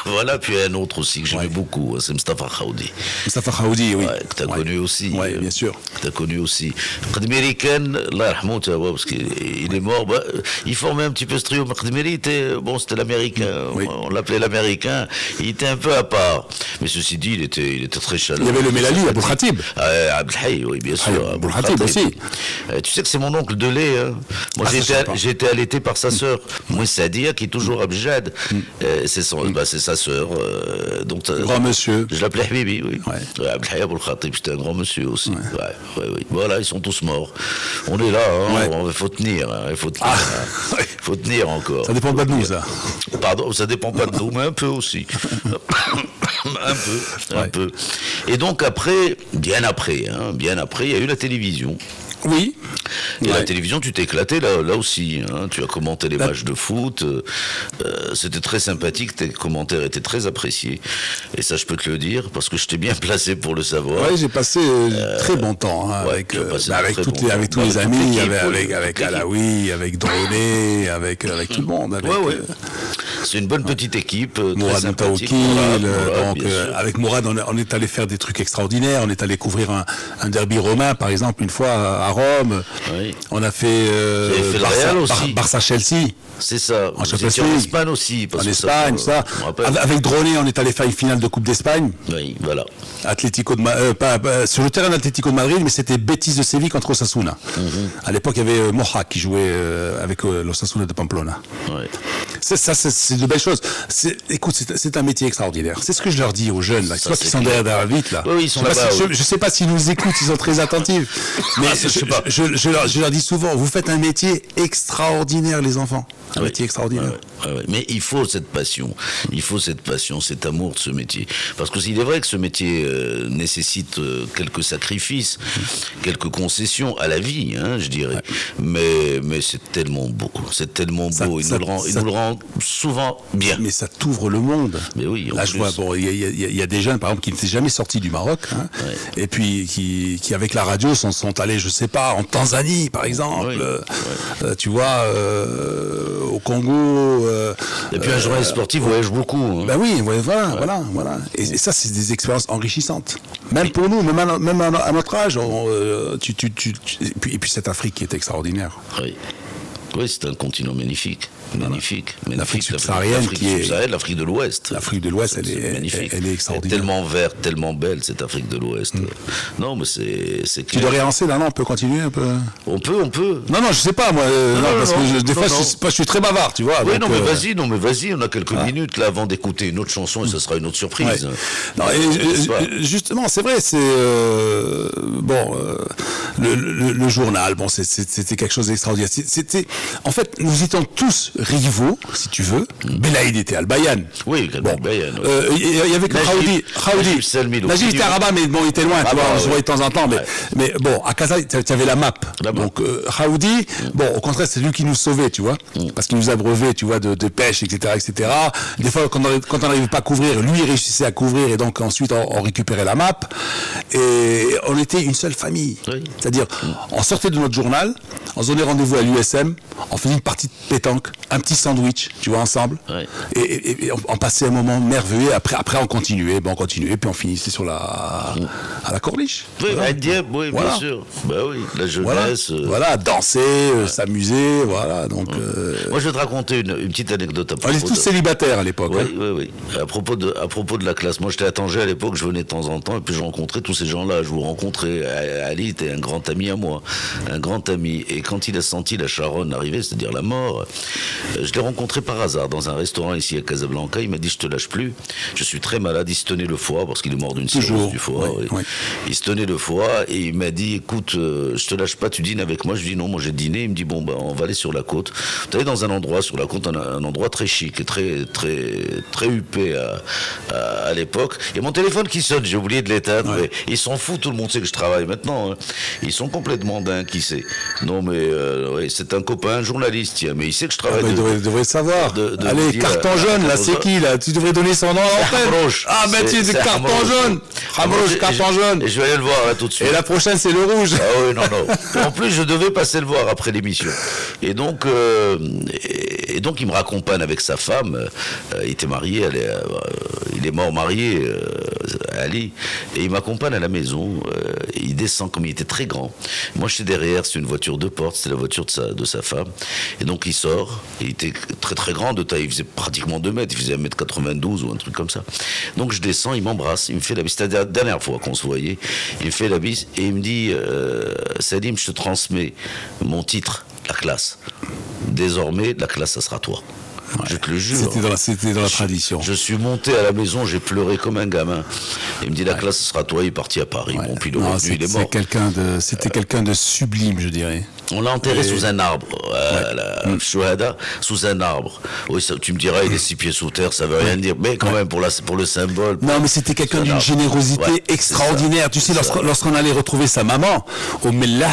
voilà. Puis un autre aussi que j'aimais beaucoup, c'est Mustafa Khaoudi. Mustafa Khaoudi, oui. Que tu as connu aussi. Oui, bien sûr. Que tu as connu aussi. Khadmeri Ken, Allah yarhamou, parce qu'il est mort. Bah, il formait un petit peu ce trio. Khadmeri c'était l'américain. On l'appelait l'américain. Il était un peu à part. Mais ceci dit, il était très chaleureux. Il y avait le Mélali, Abou Khatib. Abdelhaï, oui, bien sûr. Abou Khatib aussi. Tu sais que c'est mon oncle de lait. Hein. Moi, j'ai été allaité par sa sœur, Moussa Sadia, qui est toujours à Abjad. C'est sa sœur. Donc, grand monsieur. Je l'appelais Habibi, oui. Abdelhaï Abou Khatib, c'était un grand monsieur aussi. Oui. Voilà, ils sont tous morts. On est là, il faut tenir. Il faut tenir encore. Ça dépend pas de nous, ça. Pardon, ça dépend pas de nous, mais un peu aussi. un peu. Et donc bien après, il y a eu la télévision. Oui. Et la télévision, tu t'es éclaté là aussi. Hein. Tu as commenté les matchs de foot. C'était très sympathique. Tes commentaires étaient très appréciés. Et ça, je peux te le dire, parce que je t'ai bien placé pour le savoir. Oui, j'ai passé très bon temps avec tous les amis, avec Alaoui, avec Droné, avec tout le monde. C'est une bonne petite équipe. Mourad Moutaoukil. Avec Mourad, on est allé faire des trucs extraordinaires. On est allé couvrir un derby romain, par exemple, une fois à Rome. Oui. On a fait Barça-Chelsea. C'est ça. En Espagne aussi. En Espagne, ça. Avec Droné, on est allé faire une finale de Coupe d'Espagne. Oui, voilà. Sur le terrain d'Atlético de Madrid, mais c'était Betis de Séville contre Osasuna. À l'époque, il y avait Moja qui jouait avec l'Osasuna de Pamplona. Ouais. C'est de belles choses. Écoute, c'est un métier extraordinaire. C'est ce que je leur dis aux jeunes, là. Qui sont derrière la vitre, là. Oui, ils sont là-bas. Je ne sais pas s'ils nous écoutent, ils sont très attentifs. Mais je leur dis souvent, vous faites un métier extraordinaire, les enfants. Un métier extraordinaire. Mais il faut cette passion. Il faut cette passion, cet amour de ce métier. Parce que il est vrai que ce métier nécessite quelques sacrifices, quelques concessions à la vie, hein, je dirais. Mais c'est tellement beau. C'est tellement beau. Il nous le rend souvent bien. Mais ça t'ouvre le monde. Mais oui. Là, je vois, il y a des jeunes, par exemple, qui ne s'est jamais sortis du Maroc, hein, et puis qui, avec la radio, sont allés, je sais pas, en Tanzanie, par exemple. Tu vois, au Congo. Et puis un journaliste sportif voyage beaucoup. Hein. Ben oui, voilà. Et ça, c'est des expériences enrichissantes. Même pour nous, même à notre âge, et puis cette Afrique qui est extraordinaire. Oui, c'est un continent magnifique. Magnifique. L'Afrique subsaharienne l'Afrique de l'Ouest. L'Afrique de l'Ouest, elle est extraordinaire. Elle est tellement verte, tellement belle, cette Afrique de l'Ouest. Non, mais c'est clair. Tu dois réavancer là, non? On peut continuer un peu? On peut. Non, je sais pas, moi. Parce que des fois, je suis très bavard, tu vois. Oui, donc, mais vas-y, on a quelques minutes là avant d'écouter une autre chanson et ce sera une autre surprise. Non, justement, c'est vrai, le journal, bon, c'était quelque chose d'extraordinaire. En fait, nous étions tous rivaux, si tu veux. Belaïd était al Bayan. Oui, bon. Bayan. Il y avait que Khaoudi. Najib était à Rabat, mais bon, il était loin, tu vois, on se voyait de temps en temps. Mais bon, à Casa, tu avais la map. Donc, Khaoudi, bon, au contraire, c'est lui qui nous sauvait, tu vois, parce qu'il nous abreuvait, tu vois, de pêche, etc., etc. Des fois, quand on n'arrivait pas à couvrir, lui, il réussissait à couvrir, et donc ensuite, on récupérait la map. Et on était une seule famille. Oui. C'est-à-dire, on sortait de notre journal, on se donnait rendez-vous à l'USM, on faisait une partie de pétanque, un petit sandwich, tu vois, ensemble. Oui. Et on passait un moment merveilleux. Après, on continuait, puis on finissait à la Corniche. Oui, voilà. à Dieppe, oui, voilà. Bien sûr. Bah oui, la jeunesse. Voilà, danser, s'amuser, voilà. Donc. Moi, je vais te raconter une petite anecdote à propos. On était tous célibataires à l'époque. Oui, hein. Oui. À propos de la classe. Moi, j'étais à Tanger à l'époque, je venais de temps en temps, et puis je rencontrais tous ces gens-là. Je vous rencontrais. Ali était un grand ami à moi, un grand ami. Et quand il a senti la charonne arriver, c'est-à-dire la mort, je l'ai rencontré par hasard dans un restaurant ici à Casablanca. Il m'a dit, je te lâche plus. Je suis très malade. Il se tenait le foie parce qu'il est mort d'une cirrhose du foie. Oui. Il se tenait le foie et il m'a dit, écoute, je te lâche pas, tu dînes avec moi. Je dis non, moi j'ai dîné. Il me dit bon, on va aller sur la côte. Tu allais dans un endroit sur la côte, un endroit très chic et très huppé à l'époque. Et mon téléphone qui sonne, j'ai oublié de l'éteindre. Ouais. Ils s'en foutent, tout le monde sait que je travaille maintenant. Hein. Ils sont complètement dingues, qui sait. Non mais c'est un copain, un journaliste, tiens, mais il sait que je travaille. Il devrait savoir. Allez, carton jaune, là, c'est qui là? Tu devrais donner son nom à l'antenne. Ah ben tu es carton jaune. Hamrouche, carton jaune. Et je vais aller le voir là tout de suite. Et la prochaine c'est le rouge. Ah oui, non. En plus, je devais passer le voir après l'émission. Et donc il me raccompagne avec sa femme. Il était marié, il est mort marié, Ali. Et il m'accompagne à la maison. Il descend comme il était très grand. Moi, j'étais derrière, c'est une voiture de porte, c'était la voiture de sa femme. Et donc il sort. Il était très très grand de taille. Il faisait pratiquement 2 mètres. Il faisait 1m92 ou un truc comme ça. Donc je descends, il m'embrasse, il me fait la bise. C'était la dernière fois qu'on se voyait. Il me fait la bise et il me dit Salim, je te transmets mon titre, la classe. Désormais, la classe, ça sera toi. Ouais. Je te le jure. C'était dans la tradition. Je suis monté à la maison, j'ai pleuré comme un gamin. Il me dit la classe, ce sera toi. Il est parti à Paris. Bon, puis il est mort. C'était quelqu'un de sublime, je dirais. On l'a enterré sous un arbre, Chouhada, sous un arbre. Oui, ça, tu me diras, il est 6 pieds sous terre, ça veut rien dire, mais quand même pour le symbole. Non, mais c'était quelqu'un d'une générosité extraordinaire. Tu sais, lorsqu'on allait retrouver sa maman au Mellah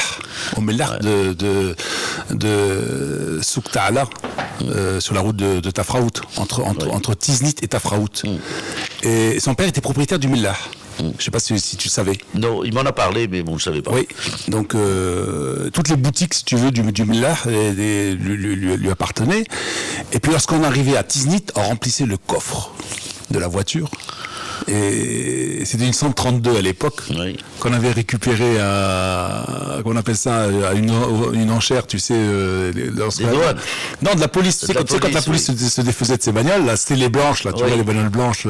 de Souk Ta'ala, sur la route de Tafraout, entre Tiznit et Tafraout. Et son père était propriétaire du Mellah. Je ne sais pas si tu savais. Non, il m'en a parlé, mais bon, je ne savais pas. Oui, donc toutes les boutiques, si tu veux, du Mellah lui appartenaient. Et puis lorsqu'on arrivait à Tiznit, on remplissait le coffre de la voiture. Et c'était une 132 à l'époque, qu'on avait récupéré qu'on appelle ça à une enchère, tu sais, des douanes. Non, de la police. Tu sais, quand la police se défaisait de ses bagnoles, là, c'était les blanches, là, tu vois, les bagnoles blanches.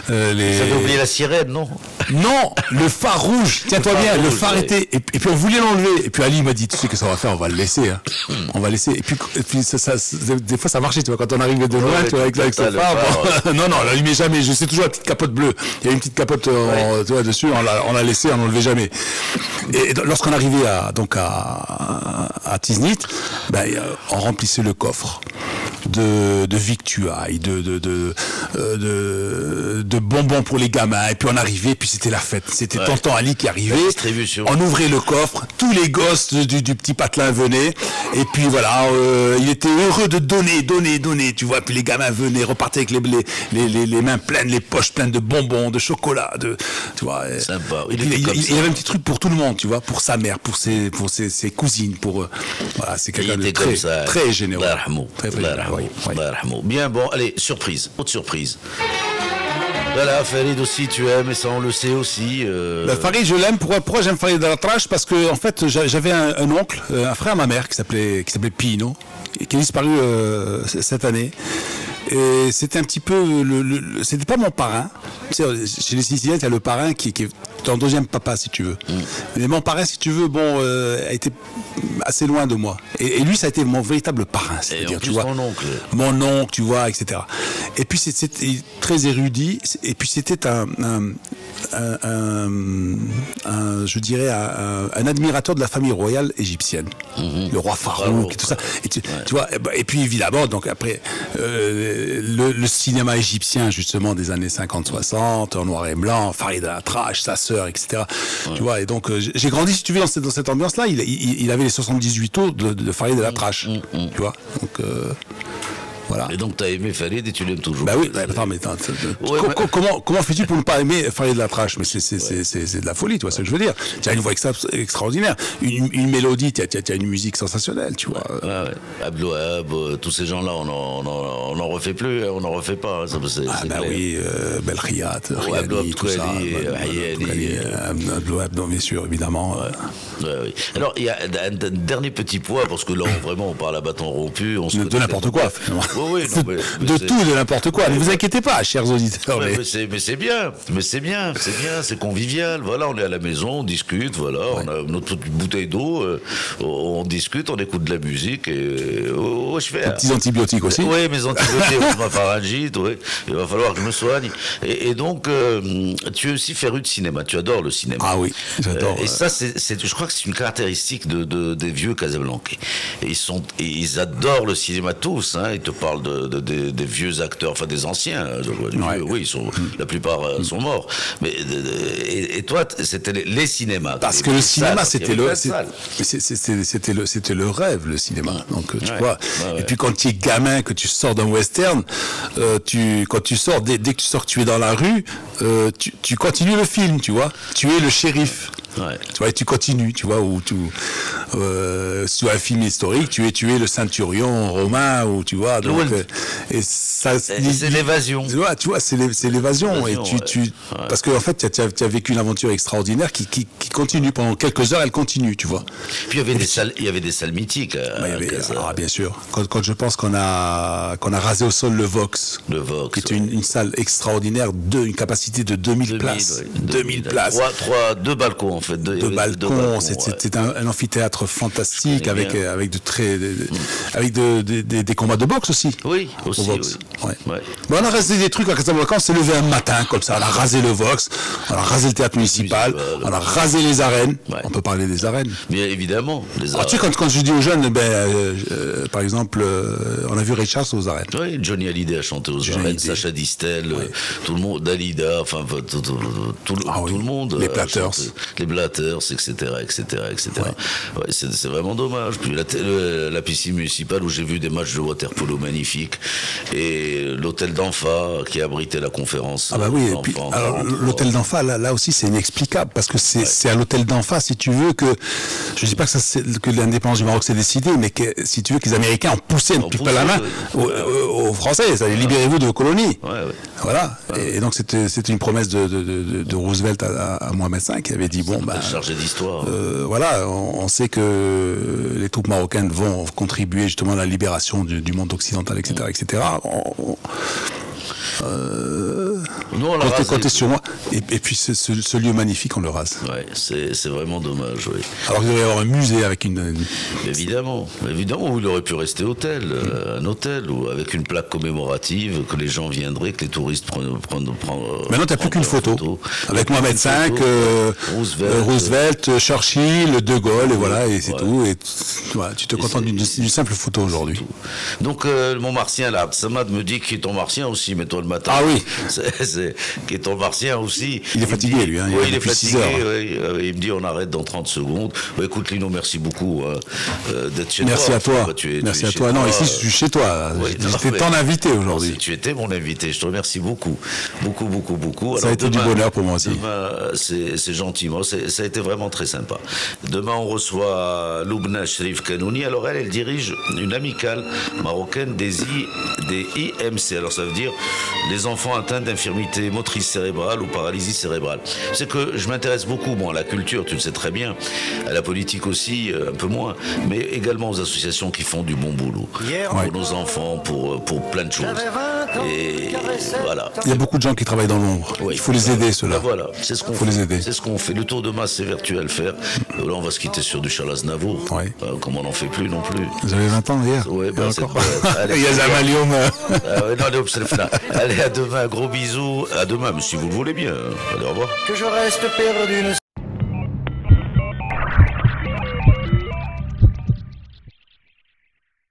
Ça avait oublié la sirène, non? Non, le phare rouge. Tiens-toi bien, le phare était. Et puis on voulait l'enlever. Et puis Ali m'a dit, tu sais que ça va faire, on va le laisser. Hein. On va laisser. Et puis des fois ça marchait, tu vois, quand on arrivait de loin, tu vois, avec ce phare. Non, on l'allumait jamais. Je sais toujours la petite capote bleue. Il y a une petite capote tu vois, dessus, on l'a laissé, on n'enlevait jamais. Et lorsqu'on arrivait à Tiznit, on remplissait le coffre de victuailles, de bonbons pour les gamins, et puis on arrivait, puis c'était la fête. C'était tonton Ali qui arrivait, on ouvrait le coffre, tous les gosses du petit patelin venaient, et puis voilà, il était heureux de donner, tu vois, puis les gamins venaient, repartaient avec les mains pleines, les poches pleines de bonbons, de chocolat, tu vois. Sympa. Il y avait un petit truc pour tout le monde, tu vois, pour sa mère, pour ses cousines, voilà, c'est quelqu'un de très généreux. Très Bien, bon, allez, surprise, autre surprise. Voilà, Farid aussi, tu aimes, et ça on le sait aussi. Farid, je l'aime. Pourquoi j'aime Farid Al-Atrache? Parce que en fait, j'avais un oncle, un frère à ma mère, qui s'appelait Pino, et qui est disparu cette année. Et c'était un petit peu c'était pas mon parrain. Tu sais, chez les Siciliens, il y a le parrain qui est ton deuxième papa, si tu veux. Mais mon parrain, si tu veux, a été assez loin de moi. Et lui, ça a été mon véritable parrain. C'est-à-dire, tu vois, mon oncle, tu vois, etc. Et puis c'était très érudit. Et puis c'était je dirais un admirateur de la famille royale égyptienne, le roi Farouk et tout ça. Et tu vois, et puis évidemment, donc après le cinéma égyptien justement des années 50-60 en noir et blanc, Farid El-Atrache, sa sœur, etc. Tu vois, et donc j'ai grandi, si tu veux, dans cette ambiance-là. Il avait les 78 tours de Farid El-Atrache, tu vois. Donc voilà. Et donc, tu as aimé Farid et tu l'aimes toujours. Bah oui, attends, mais comment fais-tu pour ne pas aimer Farid El-Atrache? Mais c'est de la folie, tu vois ce que je veux dire. Tu as une voix extraordinaire, une mélodie, tu as une musique sensationnelle, tu vois. Abdou Wahab, tous ces gens-là, on n'en refait plus, on n'en refait pas. Oui, Belkhiat, Riani, tout ça. Abdou Wahab, bien sûr, évidemment. Oui. Alors, il y a un dernier petit point, parce que là, vraiment, on parle à bâton rompu. De n'importe quoi, finalement. Oui, de tout, de n'importe quoi. Ne vous inquiétez pas, chers auditeurs. Mais c'est bien, c'est convivial. Voilà, on est à la maison, on discute, voilà, on a notre petite bouteille d'eau, on discute, on écoute de la musique et je fais. Des petits antibiotiques aussi. Oui, mes antibiotiques, ma pharyngite, oui. Il va falloir que je me soigne. Et donc, tu es aussi féru de cinéma. Tu adores le cinéma. Ah oui, j'adore. Et ça, je crois que c'est une caractéristique des vieux Casablancais. Et ils adorent le cinéma tous. Ils te parlent des vieux acteurs, enfin des anciens. Oui, la plupart sont morts. Mais et toi, c'était les cinémas. Parce que le cinéma, c'était le rêve, le cinéma. Donc tu vois. Et puis quand tu es gamin, que tu sors d'un western, quand tu sors, dès que tu sors, que tu es dans la rue, tu continues le film, tu vois. Tu es le shérif. Tu vois, et tu continues, tu vois, ou sur un film historique, tu es le centurion romain, ou tu vois, donc, et ça, c'est l'évasion. Tu vois, c'est l'évasion, et parce que en fait, tu as vécu une aventure extraordinaire qui continue pendant quelques heures, elle continue, tu vois. Puis il y avait des salles mythiques. Bien sûr. Quand je pense qu'on a rasé au sol le Vox, qui est une salle extraordinaire, une capacité de 2000 places. 2000 places. Deux balcons, en fait. Deux balcons, c'est un amphithéâtre fantastique avec des combats de boxe aussi. Oui, aussi. Bon, on a rasé des trucs à Casablanca, on s'est levé un matin comme ça, on a rasé le Vox, on a rasé le théâtre municipal, on a rasé les arènes. On peut parler des arènes. Bien évidemment. Tu sais, quand je dis aux jeunes, par exemple, on a vu Ray Charles aux arènes. Oui, Johnny Hallyday a chanté aux arènes, Sacha Distel, tout le monde, Dalida, enfin tout le monde. Les Platters. Les Blatters, etc. Ouais, c'est vraiment dommage. Puis la piscine municipale où j'ai vu des matchs de water-polo magnifiques et l'hôtel d'Anfa qui abritait la conférence. Ah bah oui, et puis, alors, l'hôtel d'Anfa, là aussi c'est inexplicable parce que c'est à l'hôtel d'Anfa, si tu veux, que je dis pas que l'indépendance du Maroc s'est décidée, mais que si tu veux que les Américains ont poussé un petit peu la main aux Français, ça, libérez-vous de vos colonies. Voilà. Et donc c'était une promesse de Roosevelt à Mohamed V qui avait dit chargé d'histoire. Voilà, on sait que les troupes marocaines vont contribuer justement à la libération du monde occidental, etc. Comptez sur moi. Et puis ce lieu magnifique, on le rase. Ouais, c'est vraiment dommage. Oui. Alors qu'il devrait y avoir un musée avec une... Évidemment, où il aurait pu rester un hôtel, ou avec une plaque commémorative, que les gens viendraient, que les touristes prennent. Maintenant, t'as plus qu'une photo. Avec Mohamed V, Roosevelt, Churchill, De Gaulle, et voilà, et c'est tout. Et tu te contentes d'une simple photo aujourd'hui. Donc, mon martien, là, Samad me dit qu'il est ton martien aussi, mais toi le matin. Ah oui. Qui est ton martien aussi. Il est fatigué, lui. Oui, il est fatigué. Il me dit on arrête dans 30 secondes. Écoute, Lino, merci beaucoup d'être chez toi. Merci à toi. Merci à toi. Non, ici, je suis chez toi. J'étais ton invité aujourd'hui. Tu étais mon invité. Je te remercie beaucoup. Beaucoup. Ça a été du bonheur pour moi aussi. C'est gentil. Ça a été vraiment très sympa. Demain, on reçoit Loubna Sherif Kanouni. Alors, elle dirige une amicale marocaine des IMC. Alors, ça veut dire les enfants atteints d'infirmité motrice cérébrale ou paralysie cérébrale. C'est que je m'intéresse beaucoup, à la culture, tu le sais très bien, à la politique aussi, un peu moins, mais également aux associations qui font du bon boulot. Pour nos enfants, pour plein de choses. Et voilà. Il y a beaucoup de gens qui travaillent dans l'ombre. Il faut les aider, ceux-là. Voilà, c'est ce qu'on faut les aider. C'est ce qu'on fait. Le tour de masse, c'est virtuel faire. Là, on va se quitter sur du Charles Aznavour. Comme on n'en fait plus non plus. Vous avez 20 ans hier. Oui, il y a Zamalium. Allez, à demain, gros bisous. À demain, si vous le voulez bien. Allez, au revoir. Que je reste perdu.